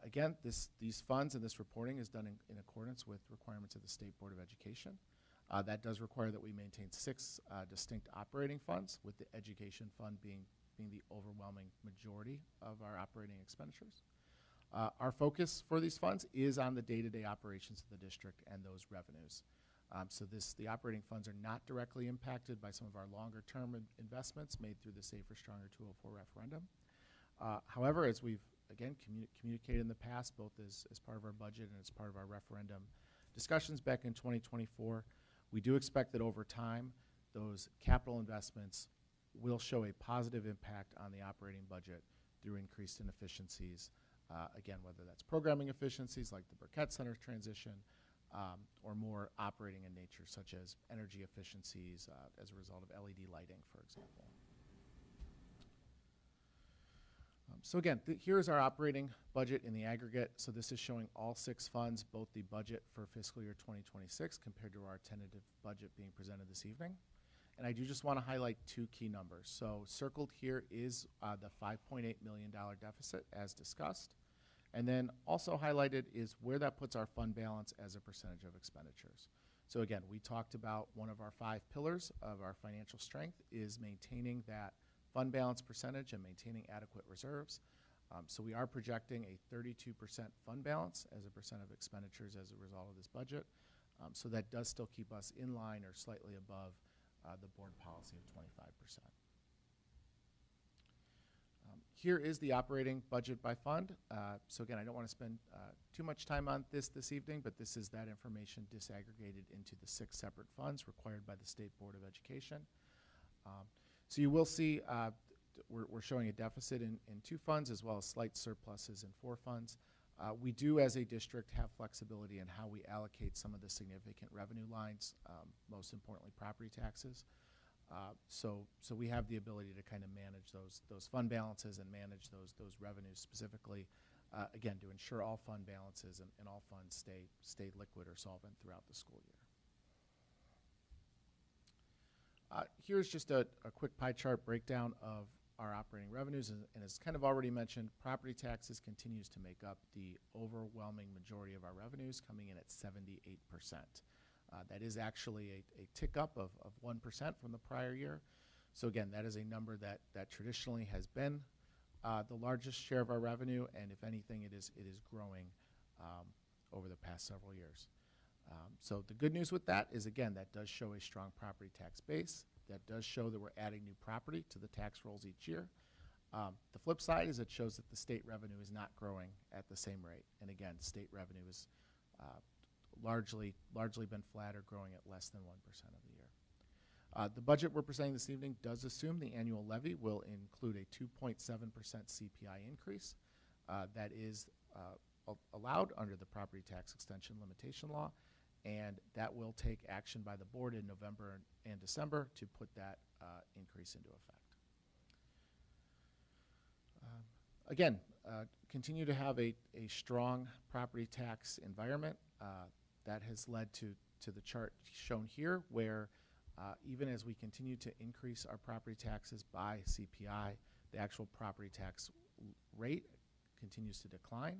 Again, these funds and this reporting is done in accordance with requirements of the State Board of Education. That does require that we maintain 6 distinct operating funds, with the education fund being the overwhelming majority of our operating expenditures. Our focus for these funds is on the day-to-day operations of the district and those revenues. So the operating funds are not directly impacted by some of our longer-term investments made through the Safer, Stronger 204 referendum. However, as we've, again, communicated in the past, both as part of our budget and as part of our referendum discussions back in 2024, we do expect that over time, those capital investments will show a positive impact on the operating budget through increased inefficiencies Again, whether that's programming efficiencies like the Burkett Center transition, or more operating in nature, such as energy efficiencies as a result of LED lighting, for example. So again, here's our operating budget in the aggregate. So this is showing all 6 funds, both the budget for fiscal year 2026 compared to our tentative budget being presented this evening. And I do just want to highlight 2 key numbers. So circled here is the $5.8 million deficit as discussed. And then also highlighted is where that puts our fund balance as a percentage of expenditures. So again, we talked about one of our 5 pillars of our financial strength is maintaining that fund balance percentage and maintaining adequate reserves. So we are projecting a 32% fund balance as a percent of expenditures as a result of this budget. So that does still keep us in line or slightly above the board policy of 25%. Here is the operating budget by fund. So again, I don't want to spend too much time on this evening, but this is that information disaggregated into the 6 separate funds required by the State Board of Education. So you will see we're showing a deficit in 2 funds as well as slight surpluses in 4 funds. We do, as a district, have flexibility in how we allocate some of the significant revenue lines, most importantly property taxes. So we have the ability to kind of manage those fund balances and manage those revenues specifically, again, to ensure all fund balances and all funds stay liquid or solvent throughout the school year. Here's just a quick pie chart breakdown of our operating revenues, and as kind of already mentioned, property taxes continues to make up the overwhelming majority of our revenues, coming in at 78%. That is actually a tick up of 1% from the prior year. So again, that is a number that traditionally has been the largest share of our revenue, and if anything, it is growing over the past several years. So the good news with that is, again, that does show a strong property tax base. That does show that we're adding new property to the tax rolls each year. The flip side is it shows that the state revenue is not growing at the same rate. And again, state revenue is largely been flat or growing at less than 1% of the year. The budget we're presenting this evening does assume the annual levy will include a 2.7% CPI increase. That is allowed under the property tax extension limitation law, and that will take action by the board in November and December to put that increase into effect. Again, continue to have a strong property tax environment. That has led to the chart shown here, where even as we continue to increase our property taxes by CPI, the actual property tax rate continues to decline.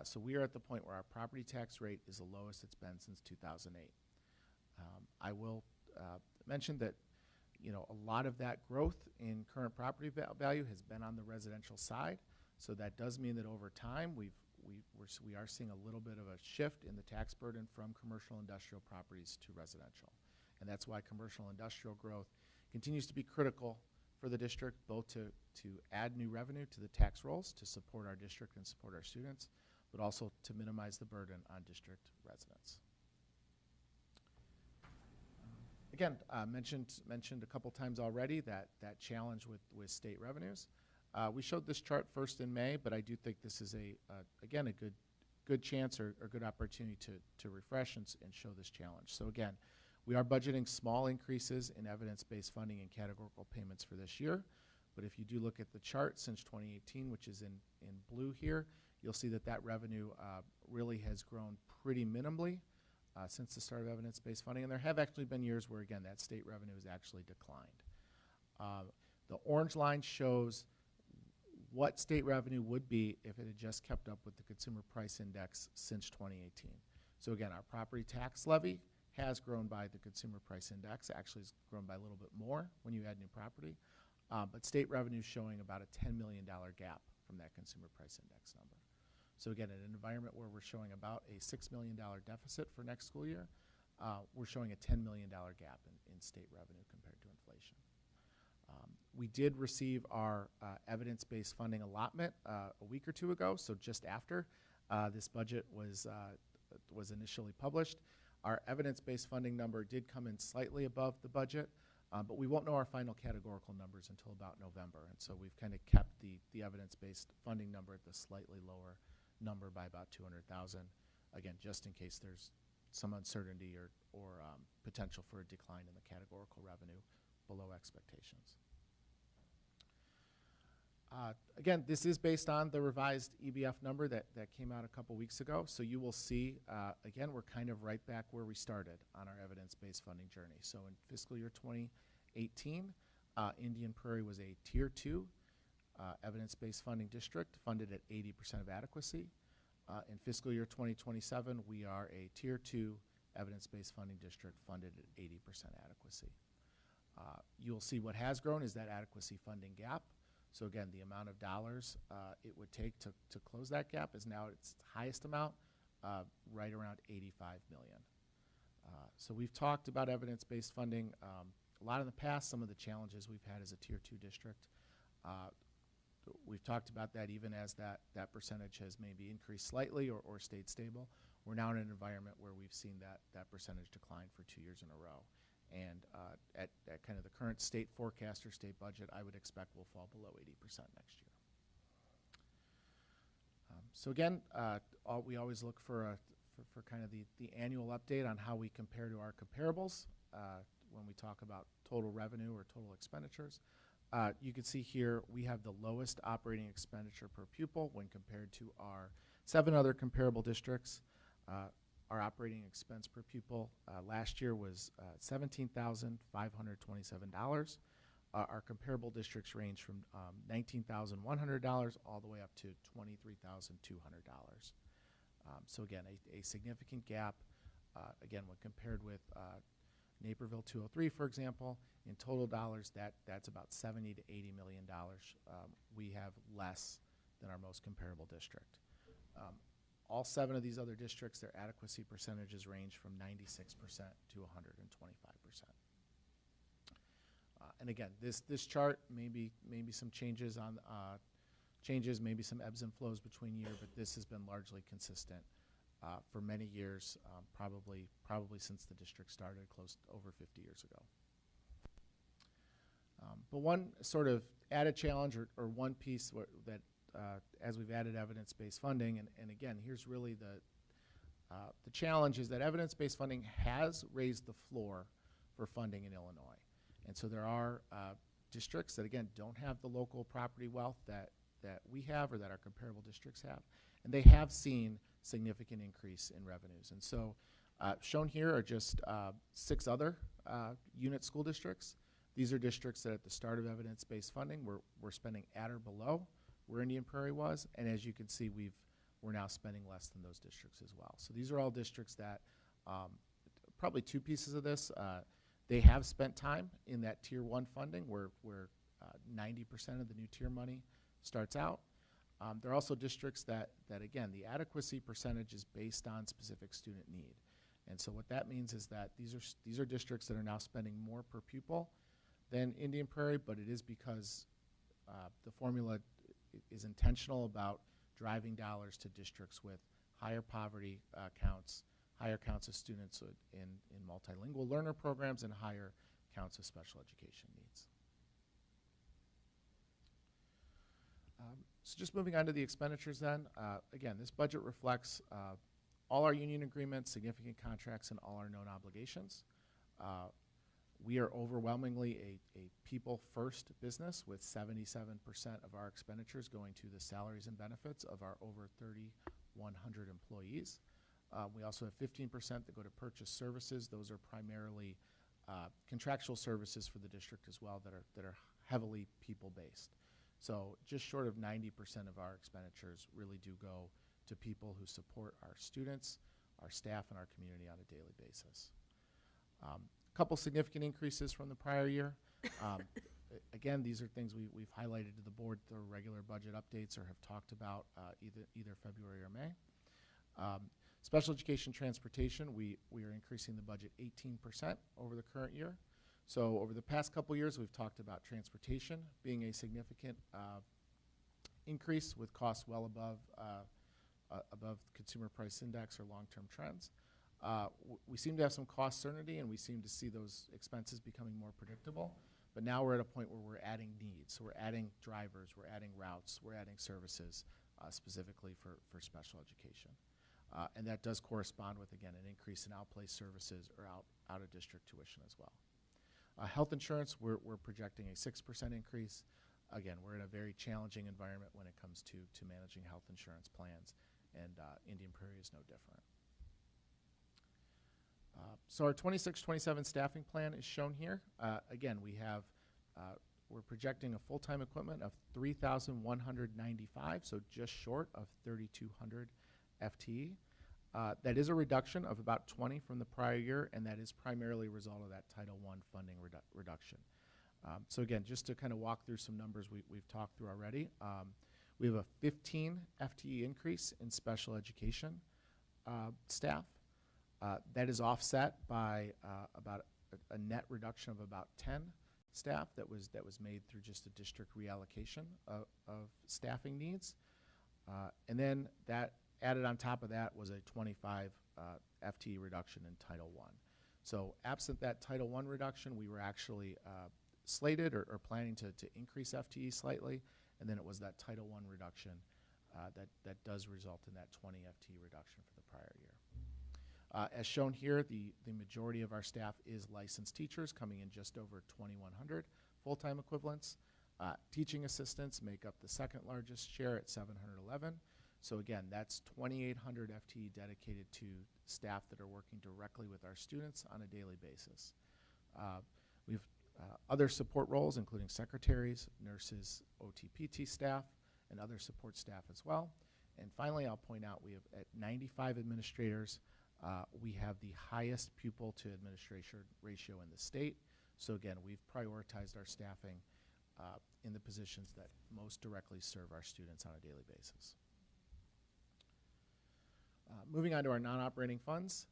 So we are at the point where our property tax rate is the lowest it's been since 2008. I will mention that a lot of that growth in current property value has been on the residential side. So that does mean that over time we are seeing a little bit of a shift in the tax burden from commercial industrial properties to residential. And that's why commercial industrial growth continues to be critical for the district, both to add new revenue to the tax rolls to support our district and support our students, but also to minimize the burden on district residents. Again, mentioned a couple times already that challenge with state revenues. We showed this chart first in May, but I do think this is again a good chance or good opportunity to refresh and show this challenge. So again, we are budgeting small increases in evidence-based funding and categorical payments for this year. But if you do look at the chart since 2018, which is in blue here, you'll see that revenue really has grown pretty minimally since the start of evidence-based funding. And there have actually been years where, again, that state revenue has actually declined. The orange line shows what state revenue would be if it had just kept up with the Consumer Price Index since 2018. So again, our property tax levy has grown by the Consumer Price Index. Actually, it's grown by a little bit more when you add new property. But state revenue is showing about a $10 million gap from that Consumer Price Index number. So again, in an environment where we're showing about a $6 million deficit for next school year, we're showing a $10 million gap in state revenue compared to inflation. We did receive our evidence-based funding allotment a week or two ago, so just after this budget was initially published. Our evidence-based funding number did come in slightly above the budget. But we won't know our final categorical numbers until about November. And so we've kind of kept the evidence-based funding number at the slightly lower number by about 200,000, again, just in case there's some uncertainty or potential for a decline in the categorical revenue below expectations. Again, this is based on the revised EBF number that came out a couple weeks ago. So you will see, again, we're kind of right back where we started on our evidence-based funding journey. So in fiscal year 2018, Indian Prairie was a Tier 2 evidence-based funding district funded at 80% of adequacy. In fiscal year 2027, we are a Tier 2 evidence-based funding district funded at 80% adequacy. You'll see what has grown is that adequacy funding gap. So again, the amount of dollars it would take to close that gap is now its highest amount, right around $85 million. So we've talked about evidence-based funding a lot in the past, some of the challenges we've had as a Tier 2 district. We've talked about that even as that percentage has maybe increased slightly or stayed stable. We're now in an environment where we've seen that percentage decline for 2 years in a row. And at kind of the current state forecast or state budget, I would expect we'll fall below 80% next year. So again, we always look for kind of the annual update on how we compare to our comparables when we talk about total revenue or total expenditures. You can see here we have the lowest operating expenditure per pupil when compared to our 7 other comparable districts. Our operating expense per pupil last year was $17,527. Our comparable districts range from $19,100 all the way up to $23,200. So again, a significant gap. Again, when compared with Naperville 203, for example, in total dollars, that's about $70 to $80 million. We have less than our most comparable district. All 7 of these other districts, their adequacy percentages range from 96% to 125%. And again, this chart maybe some changes on maybe some ebbs and flows between year, but this has been largely consistent for many years, probably since the district started close to over 50 years ago. But one sort of added challenge or one piece that as we've added evidence-based funding, and again, here's really the challenge is that evidence-based funding has raised the floor for funding in Illinois. And so there are districts that, again, don't have the local property wealth that we have or that our comparable districts have, and they have seen significant increase in revenues. And so shown here are just 6 other unit school districts. These are districts that at the start of evidence-based funding we're spending at or below where Indian Prairie was, and as you can see, we're now spending less than those districts as well. So these are all districts that probably 2 pieces of this. They have spent time in that Tier 1 funding where 90% of the new tier money starts out. There are also districts that again, the adequacy percentage is based on specific student need. And so what that means is that these are districts that are now spending more per pupil than Indian Prairie, but it is because the formula is intentional about driving dollars to districts with higher poverty counts, higher counts of students in multilingual learner programs, and higher counts of special education needs. So just moving on to the expenditures then. Again, this budget reflects all our union agreements, significant contracts, and all our known obligations. We are overwhelmingly a people-first business with 77% of our expenditures going to the salaries and benefits of our over 3,100 employees. We also have 15% that go to purchase services. Those are primarily contractual services for the district as well that are heavily people-based. So just short of 90% of our expenditures really do go to people who support our students, our staff, and our community on a daily basis. A couple significant increases from the prior year. Again, these are things we've highlighted to the board through regular budget updates or have talked about either February or May. Special education transportation, we are increasing the budget 18% over the current year. So over the past couple years, we've talked about transportation being a significant increase with costs well above consumer price index or long-term trends. We seem to have some cost certainty, and we seem to see those expenses becoming more predictable. But now we're at a point where we're adding needs. So we're adding drivers, we're adding routes, we're adding services specifically for special education. And that does correspond with, again, an increase in outplaced services or out-of-district tuition as well. Health insurance, we're projecting a 6% increase. Again, we're in a very challenging environment when it comes to managing health insurance plans, and Indian Prairie is no different. So our 26-27 staffing plan is shown here. Again, we're projecting a full-time equipment of 3,195, so just short of 3,200 FTE. That is a reduction of about 20 from the prior year, and that is primarily a result of that Title I funding reduction. So again, just to kind of walk through some numbers we've talked through already, we have a 15 FTE increase in special education staff. That is offset by about a net reduction of about 10 staff that was made through just a district reallocation of staffing needs. And then that added on top of that was a 25 FTE reduction in Title I. So absent that Title I reduction, we were actually slated or planning to increase FTE slightly, and then it was that Title I reduction that does result in that 20 FTE reduction for the prior year. As shown here, the majority of our staff is licensed teachers, coming in just over 2,100 full-time equivalents. Teaching assistants make up the second largest share at 711. So again, that's 2,800 FTE dedicated to staff that are working directly with our students on a daily basis. We've other support roles, including secretaries, nurses, OT-PT staff, and other support staff as well. And finally, I'll point out we have at 95 administrators, we have the highest pupil to administration ratio in the state. So again, we've prioritized our staffing in the positions that most directly serve our students on a daily basis. Moving on to our non-operating funds.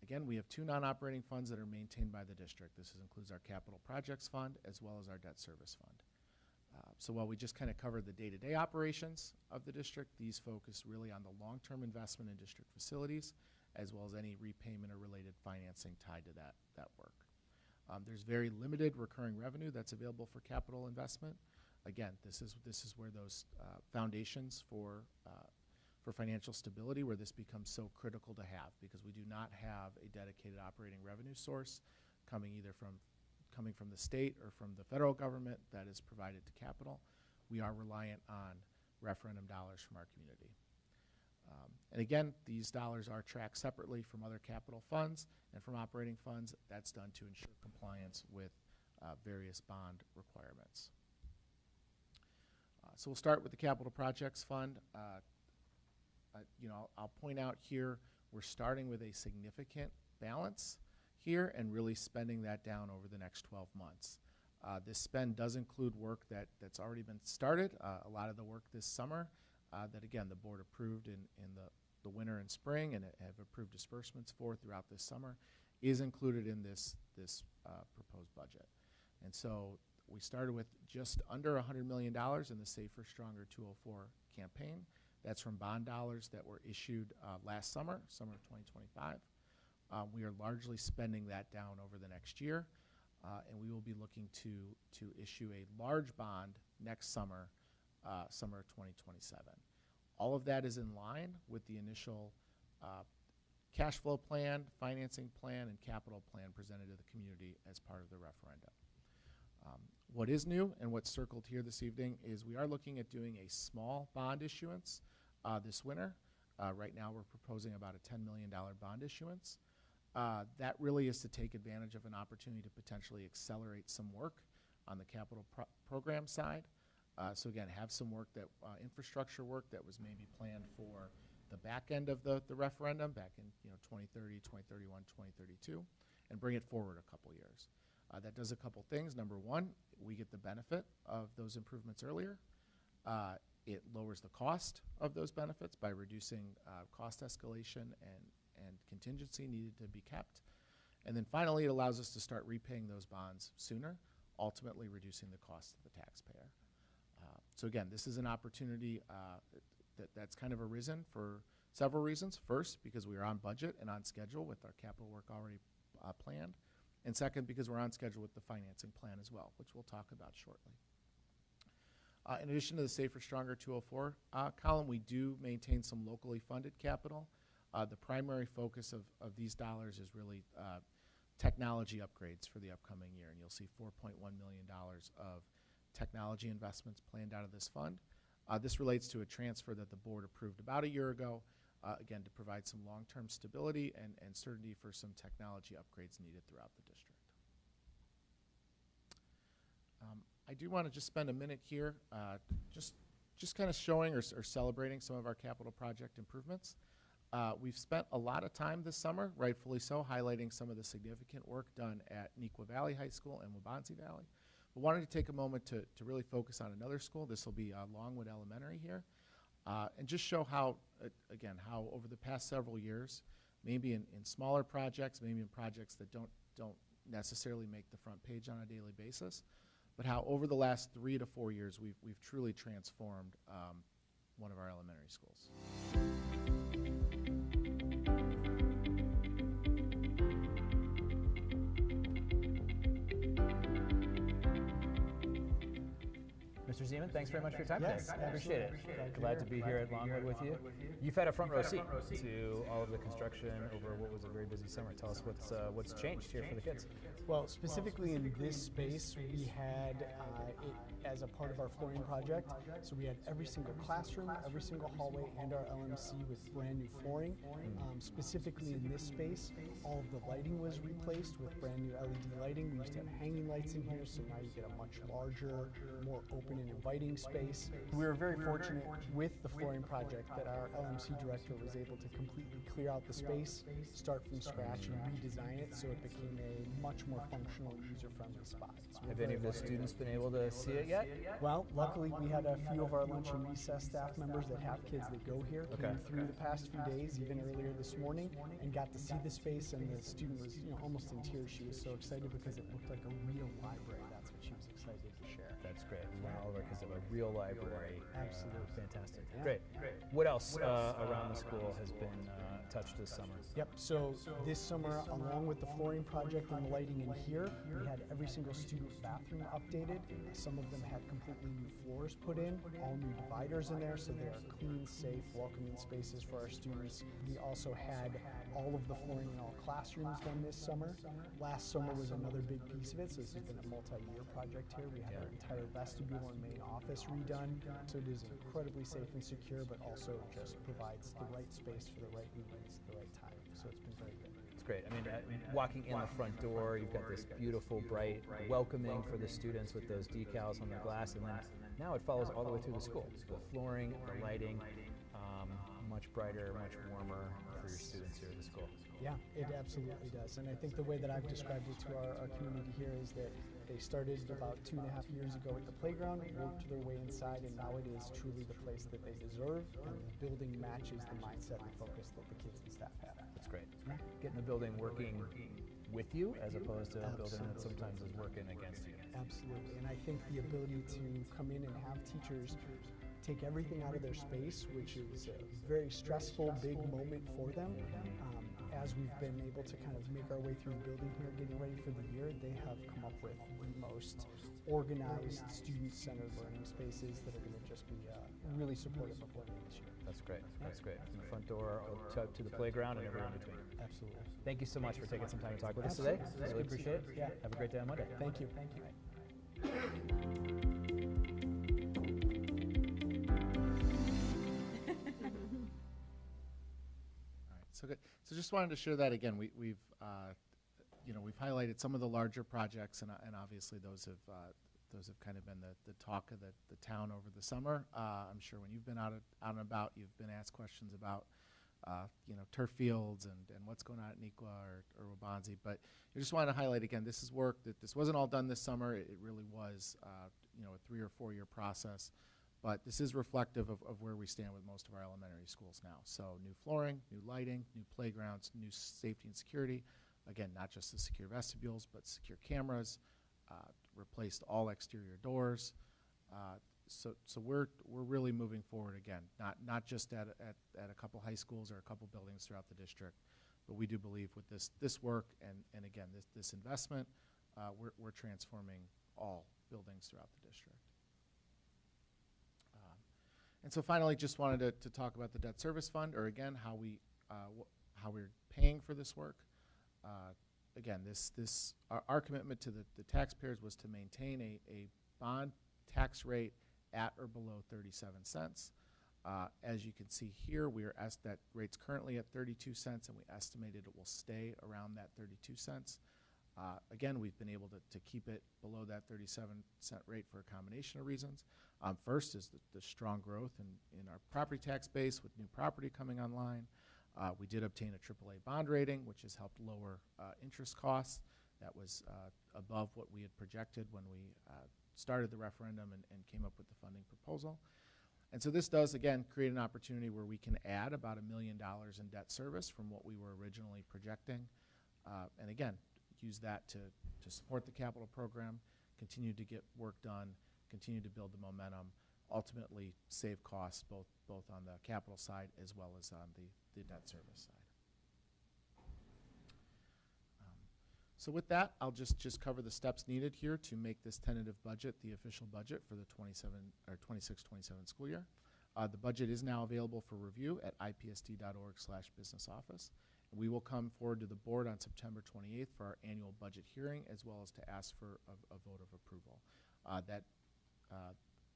Again, we have two non-operating funds that are maintained by the district. This includes our capital projects fund as well as our debt service fund. So while we just kind of covered the day-to-day operations of the district, these focus really on the long-term investment in district facilities as well as any repayment or related financing tied to that work. There's very limited recurring revenue that's available for capital investment. Again, this is where those foundations for financial stability, where this becomes so critical to have, because we do not have a dedicated operating revenue source coming from the state or from the federal government that is provided to capital. We are reliant on referendum dollars from our community. And again, these dollars are tracked separately from other capital funds and from operating funds. That's done to ensure compliance with various bond requirements. So we'll start with the capital projects fund. I'll point out here, we're starting with a significant balance here and really spending that down over the next 12 months. This spend does include work that's already been started, a lot of the work this summer that, again, the board approved in the winter and spring and have approved disbursements for throughout this summer, is included in this proposed budget. And so we started with just under $100 million in the Safer, Stronger 204 campaign. That's from bond dollars that were issued last summer of 2025. We are largely spending that down over the next year, and we will be looking to issue a large bond next summer, summer of 2027. All of that is in line with the initial cash flow plan, financing plan, and capital plan presented to the community as part of the referendum. What is new and what's circled here this evening is we are looking at doing a small bond issuance this winter. Right now we're proposing about a $10 million bond issuance. That really is to take advantage of an opportunity to potentially accelerate some work on the capital program side. So again, have some work infrastructure work that was maybe planned for the back end of the referendum back in 2030, 2031, 2032, and bring it forward a couple years. That does a couple things. Number one, we get the benefit of those improvements earlier. It lowers the cost of those benefits by reducing cost escalation and contingency needed to be kept. And then finally, it allows us to start repaying those bonds sooner, ultimately reducing the cost to the taxpayer. So again, this is an opportunity that's kind of arisen for Several reasons. First, because we are on budget and on schedule with our capital work already planned. And second, because we're on schedule with the financing plan as well, which we'll talk about shortly. In addition to the Safer, Stronger 204 column, we do maintain some locally funded capital. The primary focus of these dollars is really technology upgrades for the upcoming year, and you'll see $4.1 million of technology investments planned out of this fund. This relates to a transfer that the board approved about a year ago, again, to provide some long-term stability and certainty for some technology upgrades needed throughout the district. I do want to just spend a minute here just kind of showing or celebrating some of our capital project improvements. We've spent a lot of time this summer, rightfully so, highlighting some of the significant work done at Neuqua Valley High School and Waubonsee Valley. But wanted to take a moment to really focus on another school. This will be Longwood Elementary here. And just show how, again, how over the past several years, maybe in smaller projects, maybe in projects that don't necessarily make the front page on a daily basis, but how over the last 3 to 4 years we've truly transformed one of our elementary schools. Mr. Zeman, thanks very much for your time Yes, today. I appreciate it. Glad to be here at Longwood with you. You've had a front row seat to all of the construction over what was a very busy summer. Tell us what's changed here for the kids. Well, specifically in this space, we had it as a part of our flooring project. So we had every single classroom, every single hallway, and our LMC with brand new flooring. Specifically in this space, all of the lighting was replaced with brand new LED lighting. We used to have hanging lights in here, so now you get a much larger, more open and inviting space. We were very fortunate with the flooring project that our LMC director was able to completely clear out the space, start from scratch, and redesign it so it became a much more functional, user-friendly spot. So Have any of the students been able to see it yet? Well, luckily we had a few of our lunch and recess staff members that have kids that go here, came through the past few days, even earlier this morning, and got to see the space, and the student was almost in tears. She was so excited because it looked like a real library. That's what she was excited to share. That's great. We want all of our kids to have a real library. Absolutely. Fantastic. Yeah. Great. What else around the school has been touched this summer? Yep, so this summer, along with the flooring project and the lighting in here, we had every single student bathroom updated. Some of them had completely new floors put in, all new dividers in there, so they are clean, safe, welcoming spaces for our students. We also had all of the flooring in all classrooms done this summer. Last summer was another big piece of it, so this has been a multi-year project here. We had our entire vestibule and main office redone, so it is incredibly safe and secure, but also just provides the right space for the right meetings at the right time. So it's been very good. It's great. I mean, walking in the front door, you've got this beautiful, bright, welcoming for the students with those decals on the glass, and then now it follows all the way through the school. The flooring, the lighting, much brighter, much warmer for your students here at the school. Yeah, it absolutely does. And I think the way that I've described it to our community here is that they started about 2.5 years ago at the playground, worked their way inside, and now it is truly the place that they deserve, and the building matches the mindset and focus that the kids and staff have. That's great. Getting the building working with you as opposed to a building that sometimes is working against you. Absolutely. And I think the ability to come in and have teachers take everything out of their space, which is a very stressful, big moment for them. As we've been able to kind of make our way through the building here, getting ready for the year, they have come up with the most organized, student-centered learning spaces that are going to just be really supportive of learning this year. That's great. That's great. From the front door to the playground and everywhere in between. Absolutely. Thank you so much for taking some time to talk with us today. Really appreciate it. Yeah. Have a great day on Monday. Thank you. Thank you. So good. So just wanted to share that again. We've highlighted some of the larger projects, and obviously those have kind of been the talk of the town over the summer. I'm sure when you've been out and about, you've been asked questions about turf fields and what's going on at Neuqua or Waubonsee. But I just wanted to highlight again, this is work that this wasn't all done this summer. It really was a 3 or 4 year process. But this is reflective of where we stand with most of our elementary schools now. So new flooring, new lighting, new playgrounds, new safety and security. Again, not just the secure vestibules, but secure cameras, replaced all exterior doors. so we're really moving forward again, not just at a couple high schools or a couple buildings throughout the district, but we do believe with this work and again, this investment, we're transforming all buildings throughout the district. And so finally, just wanted to talk about the debt service fund, or again, how we're paying for this work. Again, our commitment to the taxpayers was to maintain a bond tax rate at or below 37 cents. As you can see here, that rate's currently at 32 cents, and we estimated it will stay around that 32 cents. Again, we've been able to keep it below that 37-cent rate for a combination of reasons. First is the strong growth in our property tax base with new property coming online. We did obtain a AAA bond rating, which has helped lower interest costs. That was above what we had projected when we started the referendum and came up with the funding proposal. And so this does, again, create an opportunity where we can add about $1 million in debt service from what we were originally projecting. And again, use that to support the capital program, continue to get work done, continue to build the momentum, ultimately save costs both on the capital side as well as on the debt service side. So with that, I'll just cover the steps needed here to make this tentative budget the official budget for the 26-27 school year. The budget is now available for review at ipsd.org/businessoffice. We will come forward to the board on September 28th for our annual budget hearing, as well as to ask for a vote of approval.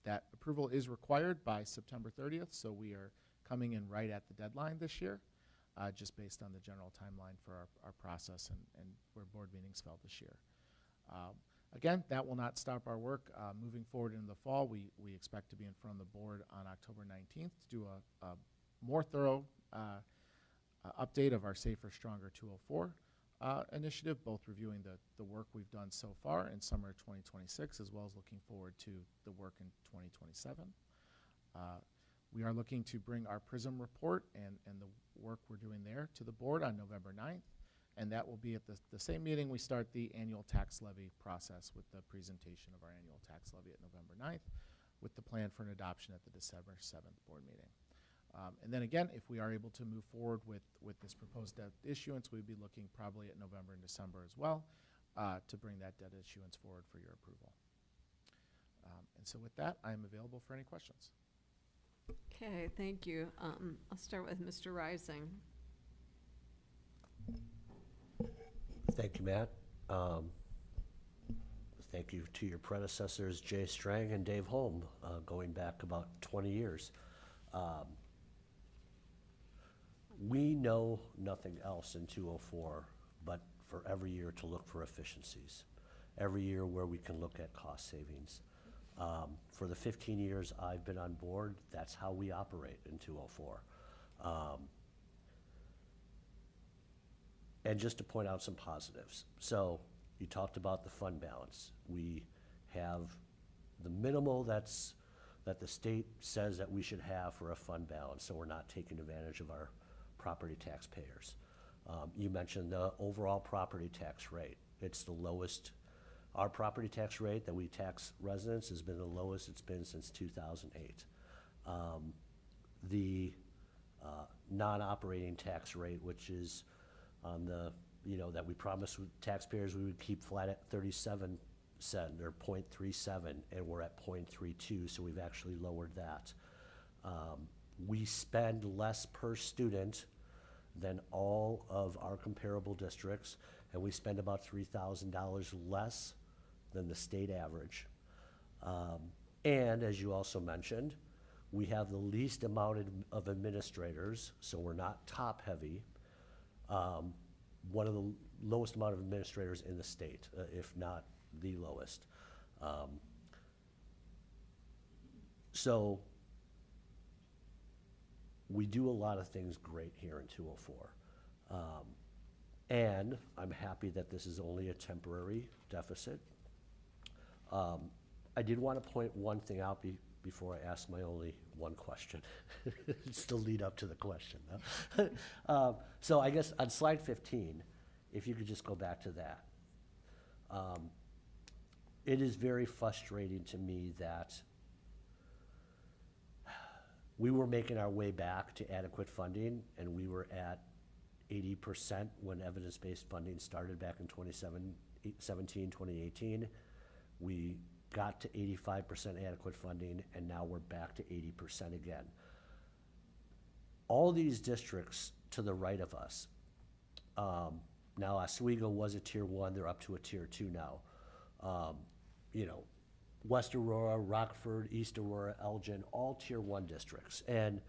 That approval is required by September 30th, so we are coming in right at the deadline this year, just based on the general timeline for our process and where board meetings fell this year. Again, that will not stop our work. Moving forward in the fall, we expect to be in front of the board on October 19th to do a more thorough update of our Safer, Stronger 204 initiative, both reviewing the work we've done so far in summer 2026, as well as looking forward to the work in 2027. We are looking to bring our PRISM report and the work we're doing there to the board on November 9th, and that will be at the same meeting we start the annual tax levy process with the presentation of our annual tax levy at November 9th, with the plan for an adoption at the December 7th board meeting. And then again, if we are able to move forward with this proposed debt issuance, we'd be looking probably at November and December as well to bring that debt issuance forward for your approval. And so with that, I am available for any questions. Okay, thank you. I'll start with Mr. Rising. Thank you, Matt. Thank you to your predecessors, Jay Strang and Dave Holm, going back about 20 years. We know nothing else in 204 but for every year to look for efficiencies, every year where we can look at cost savings. For the 15 years I've been on board, that's how we operate in 204. And just to point out some positives. So you talked about the fund balance. We have the minimal that the state says that we should have for a fund balance, so we're not taking advantage of our property taxpayers. You mentioned the overall property tax rate. It's the lowest. Our property tax rate that we tax residents has been the lowest it's been since 2008. The non-operating tax rate, which is on the, that we promised taxpayers we would keep flat at 37 cent or 0.37, and we're at 0.32, so we've actually lowered that. We spend less per student than all of our comparable districts, and we spend about $3,000 less than the state average. And as you also mentioned, we have the least amount of administrators, so we're not top heavy. One of the lowest amount of administrators in the state, if not the lowest. So we do a lot of things great here in 204. And I'm happy that this is only a temporary deficit. I did want to point one thing out before I ask my only one question. It's the lead up to the question. Huh? So I guess on slide 15, if you could just go back to that. It is very frustrating to me that we were making our way back to adequate funding, and we were at 80% when evidence-based funding started back in 2017, 2018. We got to 85% adequate funding, and now we're back to 80% again. All these districts to the right of us, now Oswego was a tier 1, they're up to a tier 2 now. You know, West Aurora, Rockford, East Aurora, Elgin, all tier 1 districts. And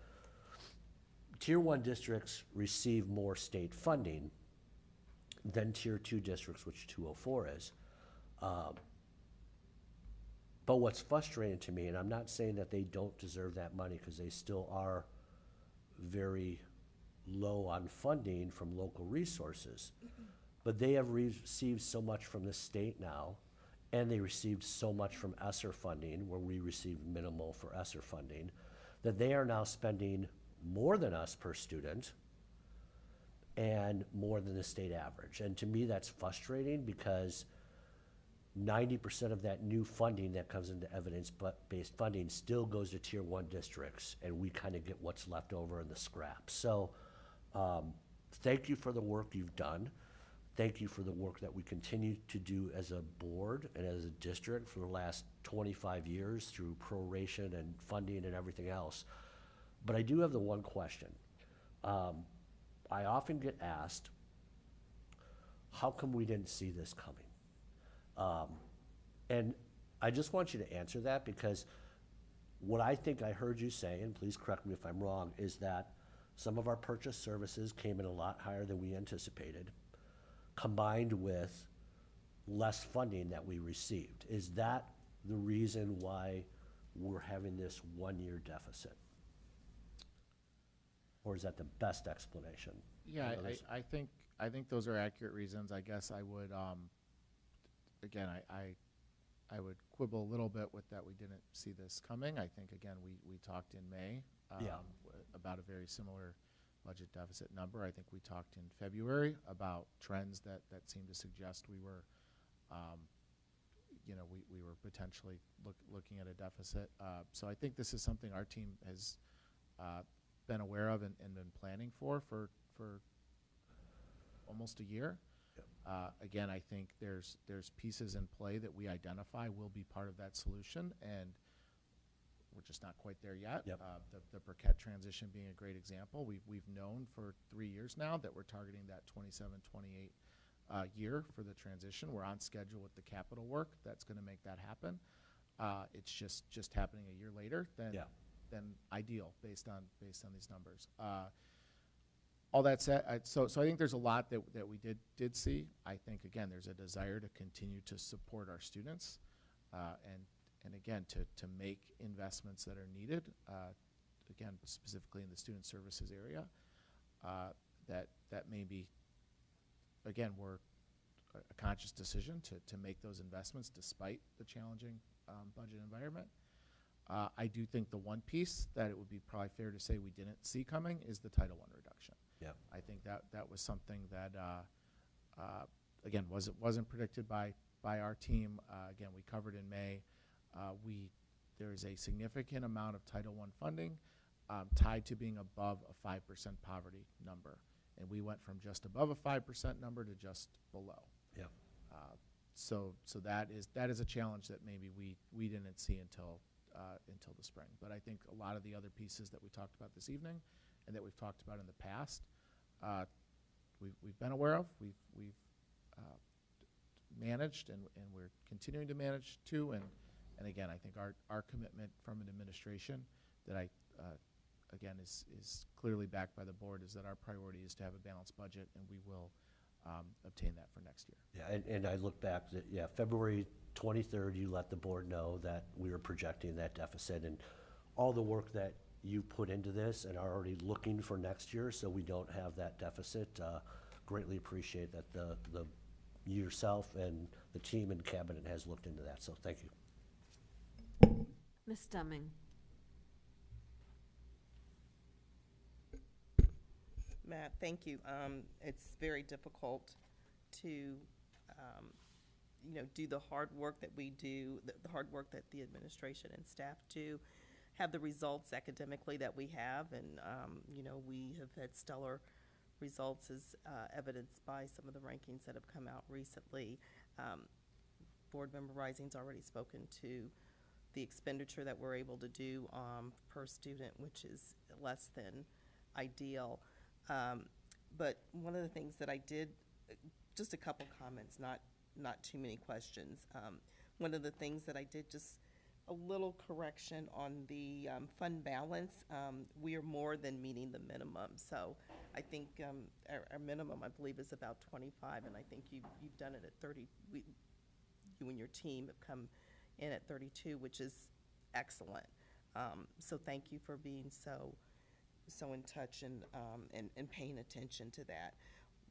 tier 1 districts receive more state funding than tier 2 districts, which 204 is. But what's frustrating to me, and I'm not saying that they don't deserve that money, because they still are very low on funding from local resources, but they have received so much from the state now, and they received so much from ESSER funding, where we received minimal for ESSER funding, that they are now spending more than us per student and more than the state average. And to me, that's frustrating, because 90% of that new funding that comes into evidence-based funding still goes to tier 1 districts, and we kind of get what's left over in the scrap. So thank you for the work you've done. Thank you for the work that we continue to do as a board and as a district for the last 25 years through proration and funding and everything else. But I do have the one question. I often get asked, how come we didn't see this coming? And I just want you to answer that, because what I think I heard you say, and please correct me if I'm wrong, is that some of our purchase services came in a lot higher than we anticipated, combined with less funding that we received. Is that the reason why we're having this 1-year deficit? Or is that the best explanation? Yeah, I think those are accurate reasons. I guess I would, again, I would quibble a little bit with that we didn't see this coming. I think, again, we talked in May about a very similar budget deficit number. I think we talked in February about trends that seemed to suggest we were, you know, we were potentially looking at a deficit. So I think this is something our team has been aware of and been planning for almost a year. Again, I think there's pieces in play that we identify will be part of that solution, and we're just not quite there yet. Yep. The Burkett transition being a great example. We've known for 3 years now that we're targeting that 27-28 year for the transition. We're on schedule with the capital work that's going to make that happen. It's just happening a year later than ideal based on these numbers. All that said, so I think there's a lot that we did see. I think, again, there's a desire to continue to support our students, and again, to make investments that are needed, again, specifically in the student services area, that may be, again, we're a conscious decision to make those investments despite the challenging budget environment. I do think the one piece that it would be probably fair to say we didn't see coming is the Title I reduction. Yeah. I think that was something that, again, wasn't predicted by our team. Again, we covered in May. There is a significant amount of Title I funding tied to being above a 5% poverty number, and we went from just above a 5% number to just below. Yeah. So that is a challenge that maybe we didn't see until the spring. But I think a lot of the other pieces that we talked about this evening and that we've talked about in the past, we've been aware of, we've managed, and we're continuing to manage too. And again, I think our commitment from an administration that again is clearly backed by the board is that our priority is to have a balanced budget, and we will obtain that for next year. Yeah, and I look back that, February 23rd, you let the board know that we were projecting that deficit, and all the work that you put into this and are already looking for next year so we don't have that deficit. Greatly appreciate that the yourself and the team and cabinet has looked into that, so thank you. Ms. Deming. Matt, thank you. It's very difficult to, do the hard work that we do, the hard work that the administration and staff do, have the results academically that we have, and, you know, we have had stellar results as evidenced by some of the rankings that have come out recently. Board Member Rising's already spoken to the expenditure that we're able to do per student, which is less than ideal. But one of the things that I did, just a couple comments, not too many questions. One of the things that I did, just a little correction on the fund balance. We are more than meeting the minimum. So I think our minimum, I believe, is about 25, and I think you've done it at 30. You and your team have come in at 32, which is excellent. So thank you for being so in touch and paying attention to that.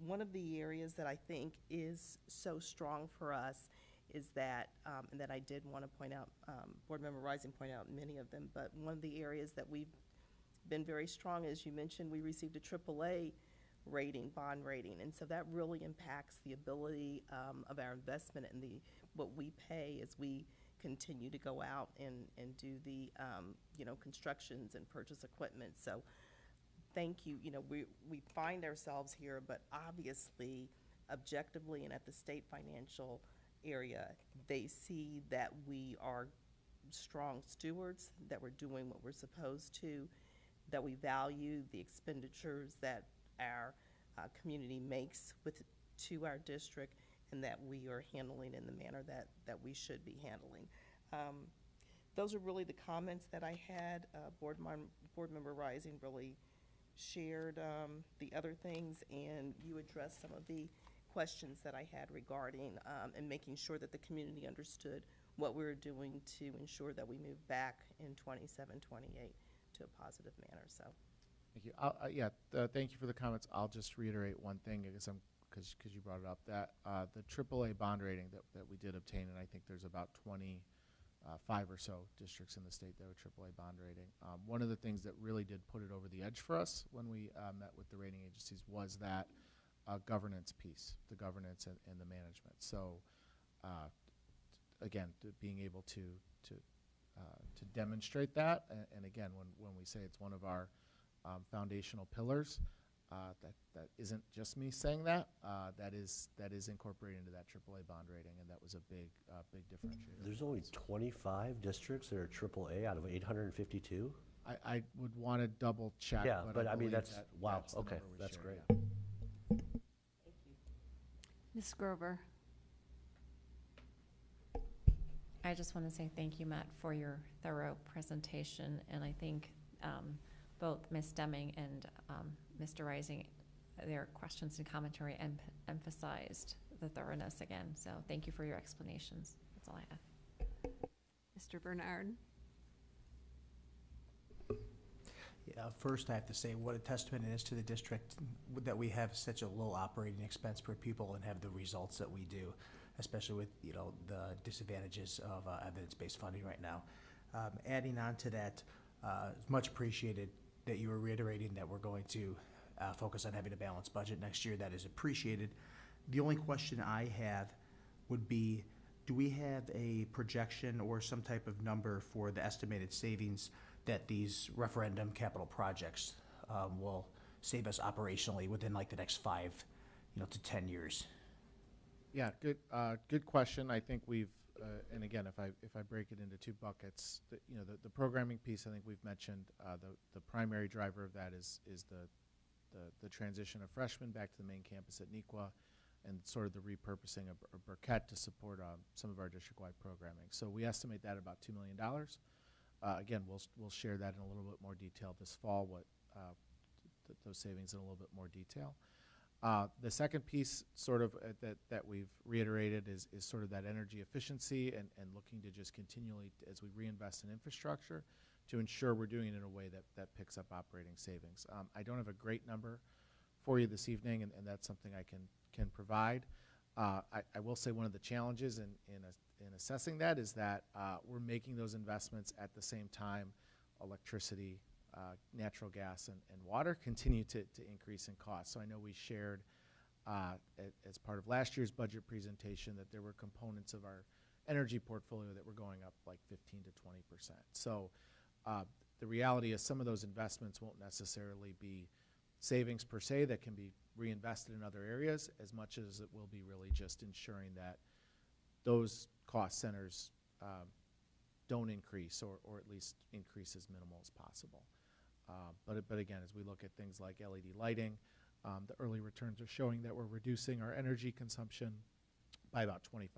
One of the areas that I think is so strong for us is that, and that I did want to point out, Board Member Rising pointed out many of them, but one of the areas that we've been very strong, as you mentioned, we received a AAA rating, bond rating, and so that really impacts the ability of our investment and what we pay as we continue to go out and do the you know, constructions and purchase equipment. So thank you. You know, we find ourselves here, but obviously, objectively and at the state financial area, they see that we are strong stewards, that we're doing what we're supposed to, that we value the expenditures that our community makes to our district, and that we are handling in the manner that we should be handling. Those are really the comments that I had. Board Member Rising really shared the other things, and you addressed some of the questions that I had regarding and making sure that the community understood what we were doing to ensure that we move back in 27, 28 to a positive manner. So, thank you. Thank you for the comments. I'll just reiterate one thing, because you brought it up, that the AAA bond rating that we did obtain, and I think there's about 25 or so districts in the state that have a AAA bond rating. One of the things that really did put it over the edge for us when we met with the rating agencies was that governance piece, the governance and the management. So, again, being able to demonstrate that, and again, when we say it's one of our foundational pillars, that isn't just me saying that. That is incorporated into that AAA bond rating, and that was a big differentiator. There's only 25 districts that are AAA out of 852? I would want to double check. Yeah, but I mean, believe that's, wow, that's the okay, number we that's shared, great. yeah. Ms. Grover. I just want to say thank you, Matt, for your thorough presentation, and I think both Ms. Deming and Mr. Rising, their questions and commentary emphasized the thoroughness again. So thank you for your explanations. That's all I have. Mr. Bernard. Yeah, first I have to say what a testament it is to the district that we have such a low operating expense per pupil and have the results that we do, especially with, you know, the disadvantages of evidence-based funding right now. Adding on to that, it's much appreciated that you were reiterating that we're going to focus on having a balanced budget next year. That is appreciated. The only question I have would be, do we have a projection or some type of number for the estimated savings that these referendum capital projects will save us operationally within like the next 5, to 10 years? Yeah, good question. I think we've, and again, if I break it into two buckets, the programming piece, I think we've mentioned the primary driver of that is the transition of freshmen back to the main campus at Nequa, and sort of the repurposing of Burkett to support some of our district-wide programming. So we estimate that about $2 million. Again, we'll share that in a little bit more detail this fall, what those savings in a little bit more detail. The second piece sort of that we've reiterated is sort of that energy efficiency and looking to just continually, as we reinvest in infrastructure, to ensure we're doing it in a way that picks up operating savings. I don't have a great number for you this evening, and that's something I can provide. I will say one of the challenges in assessing that is that we're making those investments at the same time electricity, natural gas, and water continue to increase in cost. So I know we shared as part of last year's budget presentation that there were components of our energy portfolio that were going up like 15 to 20%. So The reality is some of those investments won't necessarily be savings per se that can be reinvested in other areas, as much as it will be really just ensuring that those cost centers don't increase, or at least increase as minimal as possible. But again, as we look at things like LED lighting, the early returns are showing that we're reducing our energy consumption by about 25%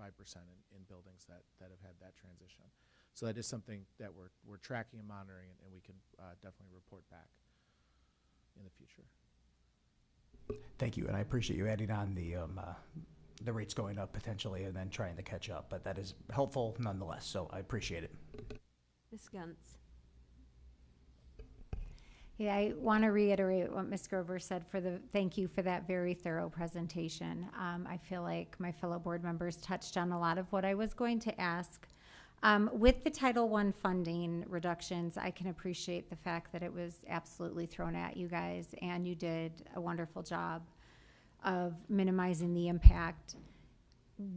in buildings that have had that transition. So that is something that we're tracking and monitoring, and we can definitely report back in the future. Thank you, and I appreciate you adding on the rates going up potentially and then trying to catch up, but that is helpful nonetheless, so I appreciate it. Ms. Gentz. Yeah, I want to reiterate what Ms. Grover said thank you for that very thorough presentation. I feel like my fellow board members touched on a lot of what I was going to ask. With the Title I funding reductions, I can appreciate the fact that it was absolutely thrown at you guys, and you did a wonderful job of minimizing the impact.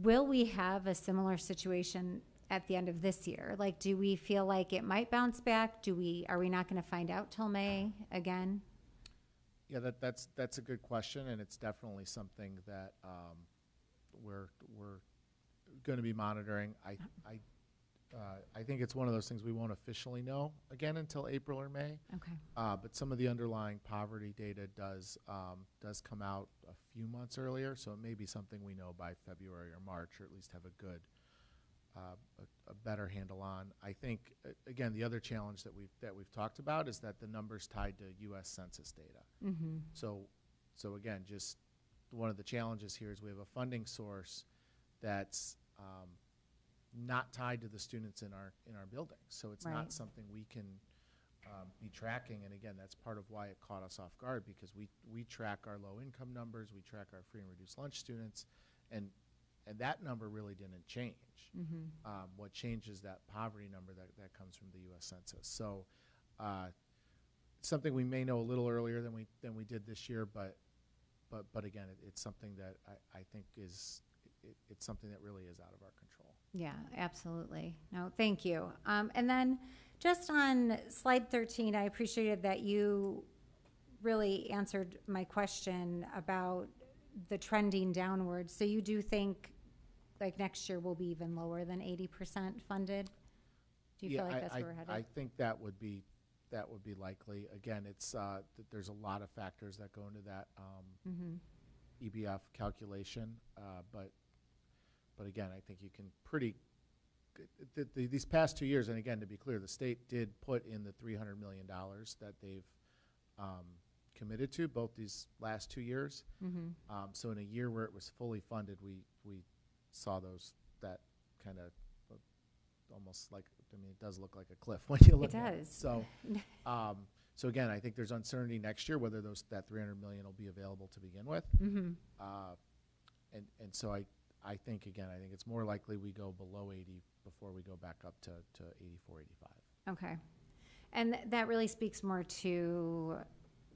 Will we have a similar situation at the end of this year? Like, do we feel like it might bounce back? Are we not going to find out till May again? Yeah, that's a good question, and it's definitely something that we're going to be monitoring. I think it's one of those things we won't officially know again until April or May. Okay. But some of the underlying poverty data does come out a few months earlier, so it may be something we know by February or March, or at least have a good, a better handle on. I think again, the other challenge that we've talked about is that the numbers tied to U.S. Census data. Mm-hmm. So again, just one of the challenges here is we have a funding source that's not tied to the students in our buildings. So it's not something we can be tracking. And again, that's part of why it caught us off guard, because we track our low income numbers, we track our free and reduced lunch students, and that number really didn't change. Mm-hmm. What changes that poverty number that comes from the U.S. Census. So something we may know a little earlier than we did this year, but again, it's something that I think it's something that really is out of our control. Yeah, absolutely. No, thank you. And then just on slide 13, I appreciated that you really answered my question about the trending downwards. So you do think like next year will be even lower than 80% funded? Do you feel like that's where we're headed? I think that would be likely. Again, it's there's a lot of factors that go into that EBF calculation, but again, I think you can these past 2 years, and again, to be clear, the state did put in the $300 million that they've committed to both these last 2 years. Mm-hmm. So in a year where it was fully funded, we saw that kind of almost like, I mean, it does look like a cliff when you look at it. It does. So, so again, I think there's uncertainty next year whether that $300 million will be available to begin with. Mm-hmm. And so I think it's more likely we go below 80 before we go back up to 84, 85. Okay. And that really speaks more to,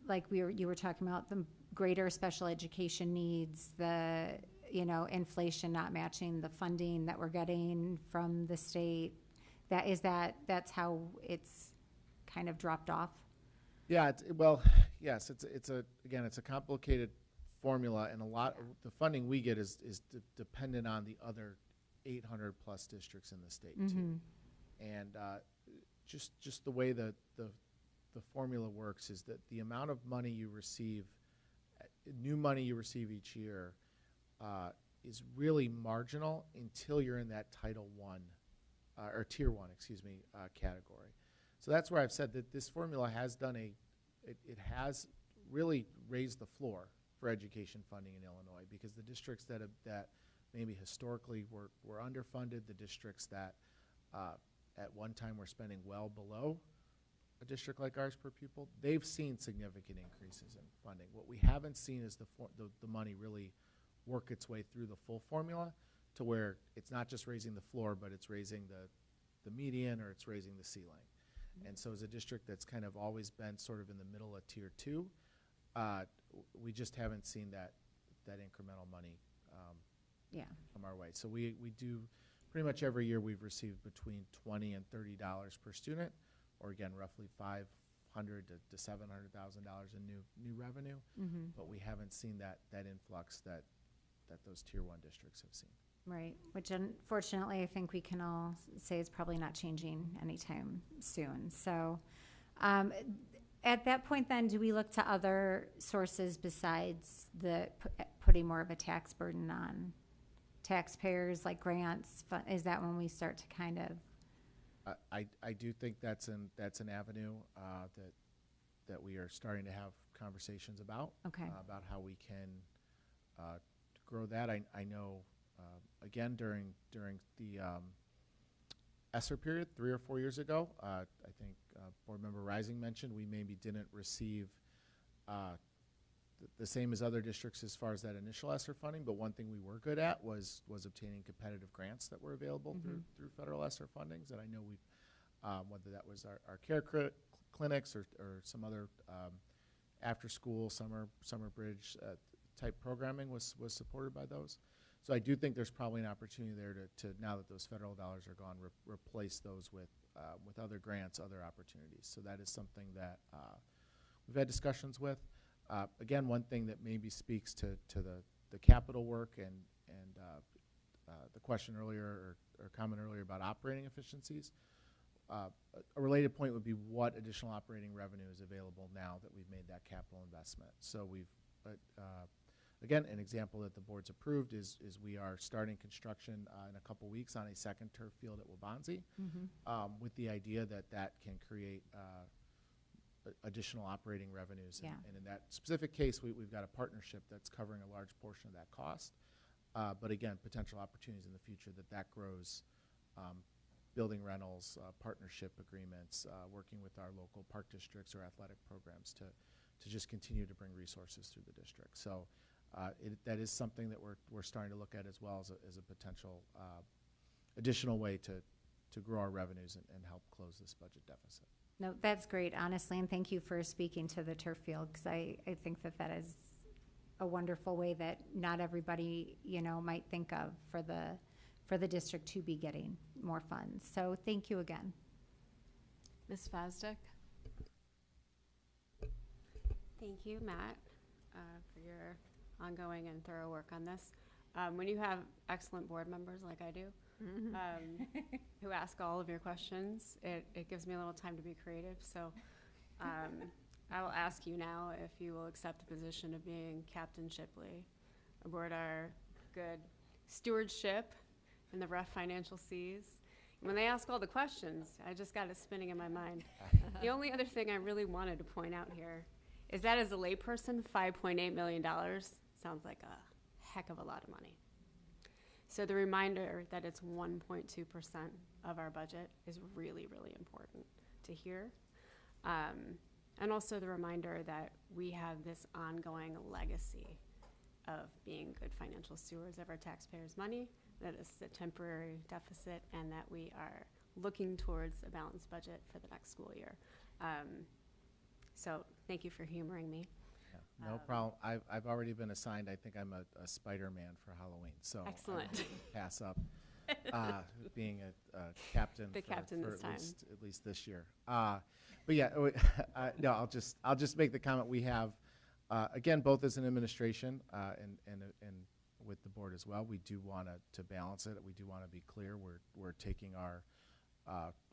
like you were talking about, the greater special education needs, the, inflation not matching the funding that we're getting from the state. That's how it's kind of dropped off? Yeah, yes, it's a complicated formula, and a lot of the funding we get is dependent on the other 800 plus districts in the state too. And just the way the formula works is that the amount of money you receive, new money you receive each year, is really marginal until you're in that Title I or Tier 1, category. So that's where I've said that this formula has it has really raised the floor for education funding in Illinois, because the districts that maybe historically were underfunded, the districts that at one time were spending well below a district like ours per pupil, they've seen significant increases in funding. What we haven't seen is the money really work its way through the full formula to where it's not just raising the floor, but it's raising the median, or it's raising the ceiling. And so as a district that's kind of always been sort of in the middle of Tier 2, we just haven't seen that incremental money come our way. So we do pretty much every year we've received between $20 and $30 per student or again, roughly $500 to $700,000 in new revenue. But we haven't seen that influx that those tier 1 districts have seen. Right, which unfortunately I think we can all say is probably not changing anytime soon. So at that point then, do we look to other sources besides putting more of a tax burden on taxpayers, like grants? Is that when we start to kind of? I do think that's an avenue that we are starting to have conversations about. Okay. About how we can grow that. I know again during the ESSER period 3 or 4 years ago, I think Board Member Rising mentioned we maybe didn't receive the same as other districts as far as that initial ESSER funding, but one thing we were good at was obtaining competitive grants that were available through federal ESSER fundings. And I know we've, whether that was our care clinics or some other after school summer bridge type programming was supported by those. So I do think there's probably an opportunity there to now that those federal dollars are gone, replace those with other grants, other opportunities. So that is something that we've had discussions with. Again, one thing that maybe speaks to the capital work and the question earlier or comment earlier about operating efficiencies. A related point would be what additional operating revenue is available now that we've made that capital investment. So we've again, an example that the board's approved is we are starting construction in a couple weeks on a second turf field at Wabansie, with the idea that can create additional operating revenues. Yeah. And in that specific case, we've got a partnership that's covering a large portion of that cost. But again, potential opportunities in the future that grows, building rentals, partnership agreements, working with our local park districts or athletic programs to just continue to bring resources through the district. So that is something that we're starting to look at as well as a potential additional way to grow our revenues and help close this budget deficit. No, that's great, honestly, and thank you for speaking to the turf field, because I think that is a wonderful way that not everybody, might think of for the district to be getting more funds. So thank you again. Ms. Fosdick? Thank you, Matt, for your ongoing and thorough work on this. When you have excellent board members like I do, who ask all of your questions, it gives me a little time to be creative. So I will ask you now if you will accept the position of being Captain Shipley aboard our good stewardship in the rough financial seas. When they ask all the questions, I just got it spinning in my mind. The only other thing I really wanted to point out here is that as a layperson, $5.8 million sounds like a heck of a lot of money. So the reminder that it's 1.2% of our budget is really, really important to hear. And also the reminder that we have this ongoing legacy of being good financial stewards of our taxpayers' money, that it's a temporary deficit, and that we are looking towards a balanced budget for the next school year. So thank you for humoring me. Yeah, no problem. I've already been assigned. I think I'm a Spider-Man for Halloween. So excellent. Pass up being a captain. The captain this time. At least this year. But yeah, no. I'll just make the comment. We have again, both as an administration and with the board as well. We do want to balance it. We do want to be clear. We're taking our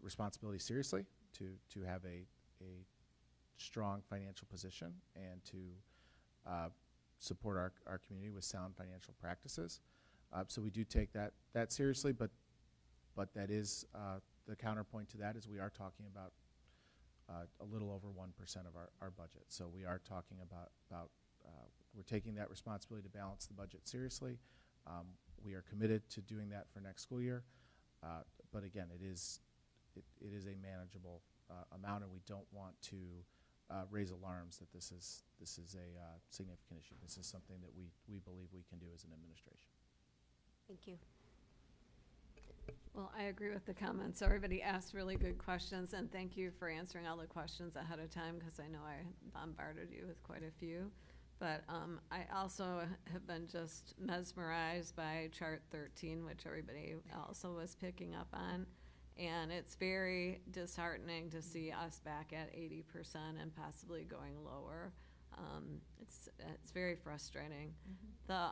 responsibility seriously to have a strong financial position and to support our community with sound financial practices. So we do take that seriously, but that is the counterpoint to that is we are talking about a little over 1% of our budget. So we are talking about we're taking that responsibility to balance the budget seriously. We are committed to doing that for next school year, but again, it is a manageable amount, and we don't want to raise alarms that this is a significant issue. This is something that we believe we can do as an administration. Thank you. Well, I agree with the comments. Everybody asked really good questions, and thank you for answering all the questions ahead of time, because I know I bombarded you with quite a few. But I also have been just mesmerized by Chart 13, which everybody also was picking up on. And it's very disheartening to see us back at 80% and possibly going lower. It's very frustrating. The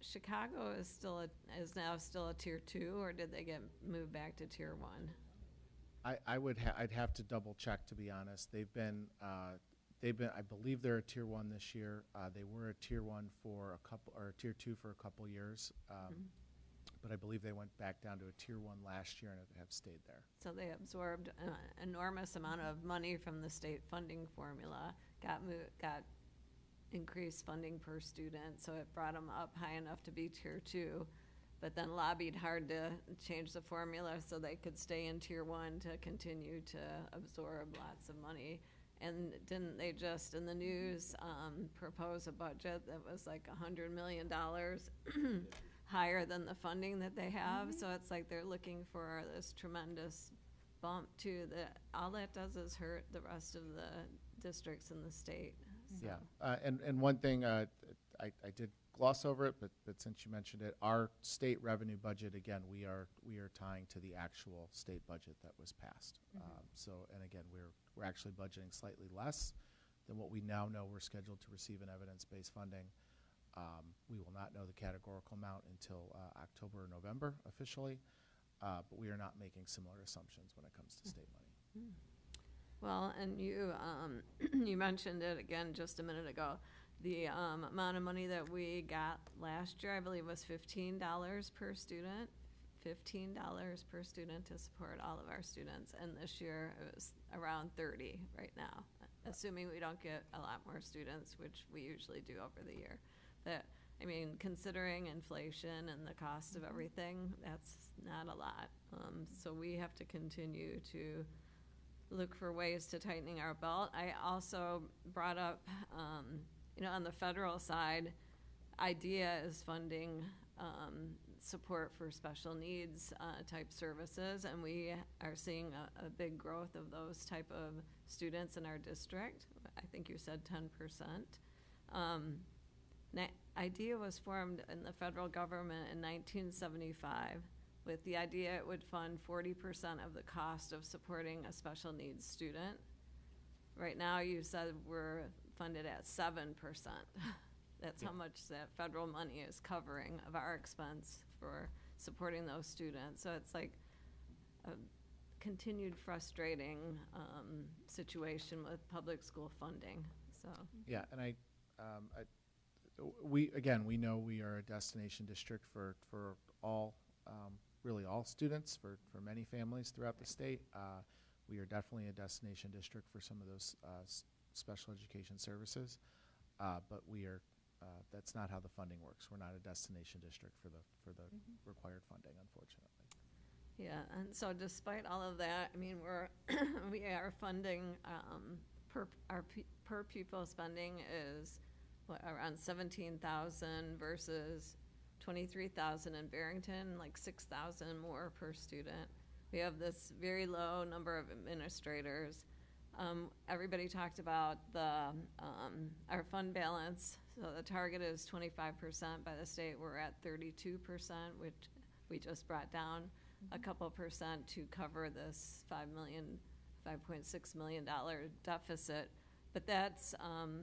Chicago is now still a tier 2, or did they get moved back to tier 1? I'd have to double check, to be honest. They've been I believe they're a tier 1 this year. They were a tier 1 for a couple, or a tier 2 for a couple years. But I believe they went back down to a tier 1 last year and have stayed there. So they absorbed an enormous amount of money from the state funding formula, got increased funding per student, so it brought them up high enough to be tier 2, but then lobbied hard to change the formula so they could stay in tier 1 to continue to absorb lots of money. And didn't they just, in the news, propose a budget that was like $100 million higher than the funding that they have? So it's like they're looking for this tremendous bump too, that all that does is hurt the rest of the districts in the state. So. Yeah, and one thing, I did gloss over it, but since you mentioned it, our state revenue budget, again, we are tying to the actual state budget that was passed. So, and again, we're actually budgeting slightly less than what we now know we're scheduled to receive in evidence-based funding. We will not know the categorical amount until October or November officially, but we are not making similar assumptions when it comes to state money. Well, and you you mentioned it again just a minute ago. The amount of money that we got last year, I believe, was $15 per student. $15 per student to support all of our students, and this year it was around 30 right now, assuming we don't get a lot more students, which we usually do over the year. But I mean, considering inflation and the cost of everything, that's not a lot. So we have to continue to look for ways to tightening our belt. I also brought up, on the federal side, IDEA is funding support for special needs type services, and we are seeing a big growth of those type of students in our district. I think you said 10%. IDEA was formed in the federal government in 1975 with the idea it would fund 40% of the cost of supporting a special needs student. Right now, you said we're funded at 7%. That's how much that federal money is covering of our expense for supporting those students. So it's like a continued frustrating situation with public school funding. So yeah, and we know we are a destination district for all, really all students, for many families throughout the state. We are definitely a destination district for some of those special education services, but we are. That's not how the funding works. We're not a destination district for the required funding, unfortunately. Yeah, and so despite all of that, I mean, we are funding per pupil spending is around $17,000 versus $23,000 in Barrington, like $6,000 more per student. We have this very low number of administrators. Everybody talked about our fund balance. So the target is 25% by the state. We're at 32%, which we just brought down a couple percent to cover this $5.6 million deficit. But that's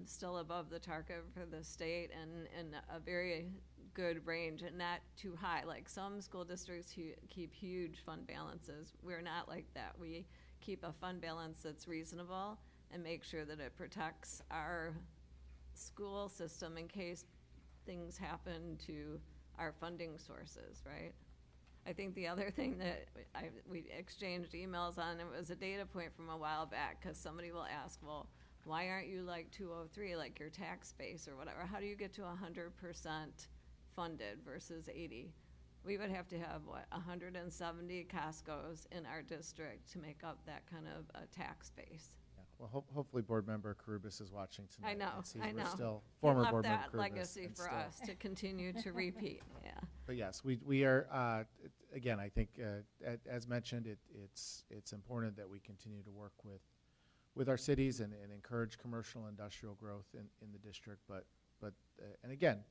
still above the target for the state and a very good range and not too high. Like some school districts keep huge fund balances. We're not like that. We keep a fund balance that's reasonable and make sure that it protects our school system in case things happen to our funding sources, right? I think the other thing that we exchanged emails on, it was a data point from a while back, because somebody will ask, well, why aren't you like 203, like your tax base or whatever? How do you get to 100% funded versus 80? We would have to have, 170 Costco's in our district to make up that kind of a tax base. Yeah. Well, hopefully Board Member Karubis is watching tonight. I know. We're still former He Board Member left that Karubis legacy and for still- us to continue to repeat, yeah. But yes, we are, again, I think, as mentioned, it's important that we continue to work with our cities and encourage commercial industrial growth in the district, but and again,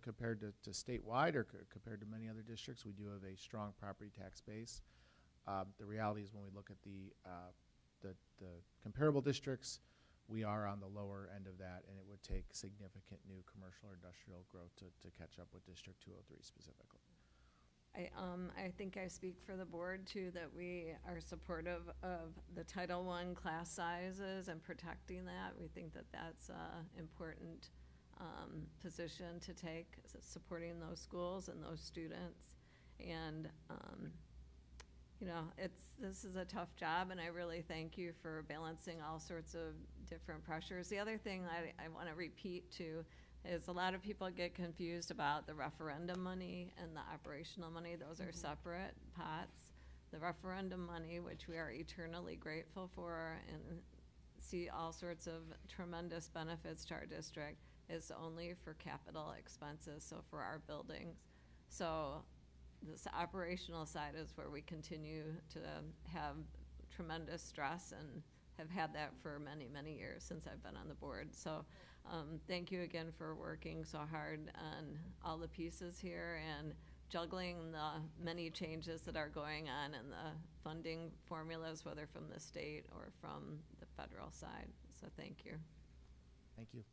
compared to statewide or compared to many other districts, we do have a strong property tax base. The reality is when we look at the comparable districts, we are on the lower end of that, and it would take significant new commercial or industrial growth to catch up with District 203 specifically. I think I speak for the board too, that we are supportive of the Title I class sizes and protecting that. We think that that's an important position to take, supporting those schools and those students. And you know, this is a tough job, and I really thank you for balancing all sorts of different pressures. The other thing I want to repeat too is a lot of people get confused about the referendum money and the operational money. Those are separate pots. The referendum money, which we are eternally grateful for and see all sorts of tremendous benefits to our district, is only for capital expenses, so for our buildings. So this operational side is where we continue to have tremendous stress and have had that for many, many years since I've been on the board. So thank you again for working so hard on all the pieces here and juggling the many changes that are going on in the funding formulas, whether from the state or from the federal side. So thank you. Thank you.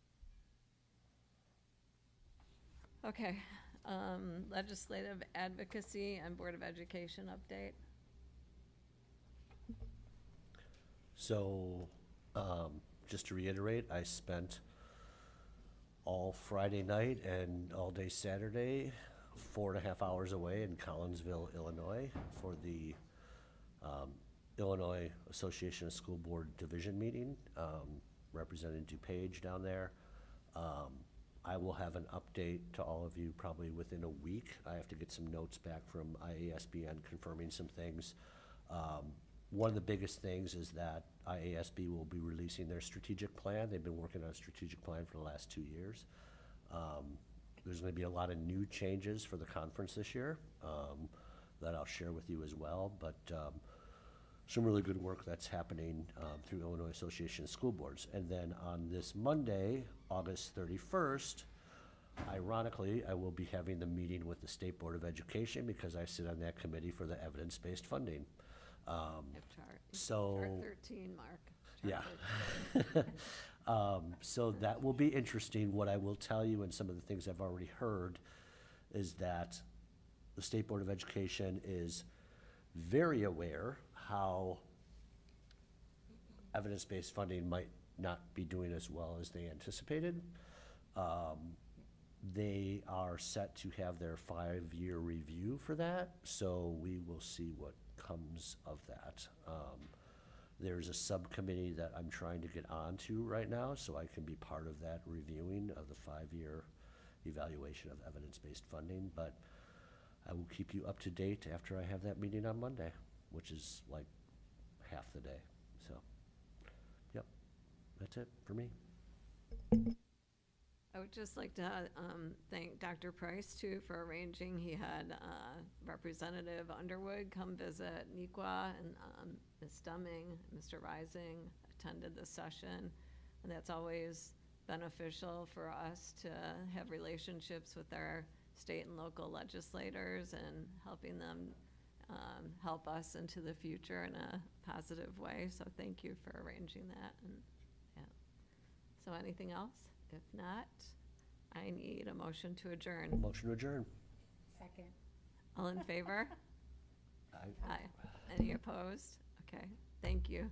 Okay, legislative advocacy and Board of Education update. So, just to reiterate, I spent all Friday night and all day Saturday, 4.5 hours away in Collinsville, Illinois, for the Illinois Association of School Board Division meeting, representing DuPage down there. I will have an update to all of you probably within a week. I have to get some notes back from IASB on confirming some things. One of the biggest things is that IASB will be releasing their strategic plan. They've been working on a strategic plan for the last 2 years. There's going to be a lot of new changes for the conference this year that I'll share with you as well, but some really good work that's happening through Illinois Association of School Boards. And then on this Monday, August 31st, ironically, I will be having the meeting with the State Board of Education because I sit on that committee for the evidence-based funding. So Chart 13, Mark. Yeah. So that will be interesting. What I will tell you, and some of the things I've already heard, is that the State Board of Education is very aware how evidence-based funding might not be doing as well as they anticipated. They are set to have their 5-year review for that, so we will see what comes of that. There's a subcommittee that I'm trying to get onto right now, so I can be part of that reviewing of the 5-year evaluation of evidence-based funding, but I will keep you up to date after I have that meeting on Monday, which is like half the day. So, yep, that's it for me. I would just like to thank Dr. Price too for arranging. He had Representative Underwood come visit Nequa, and Ms. Dumming, Mr. Rising attended the session, and that's always beneficial for us to have relationships with our state and local legislators and helping them help us into the future in a positive way. So thank you for arranging that. And yeah. So anything else? If not, I need a motion to adjourn. Motion to adjourn. Second. All in favor? Aye. Aye. Any opposed? Okay, thank you.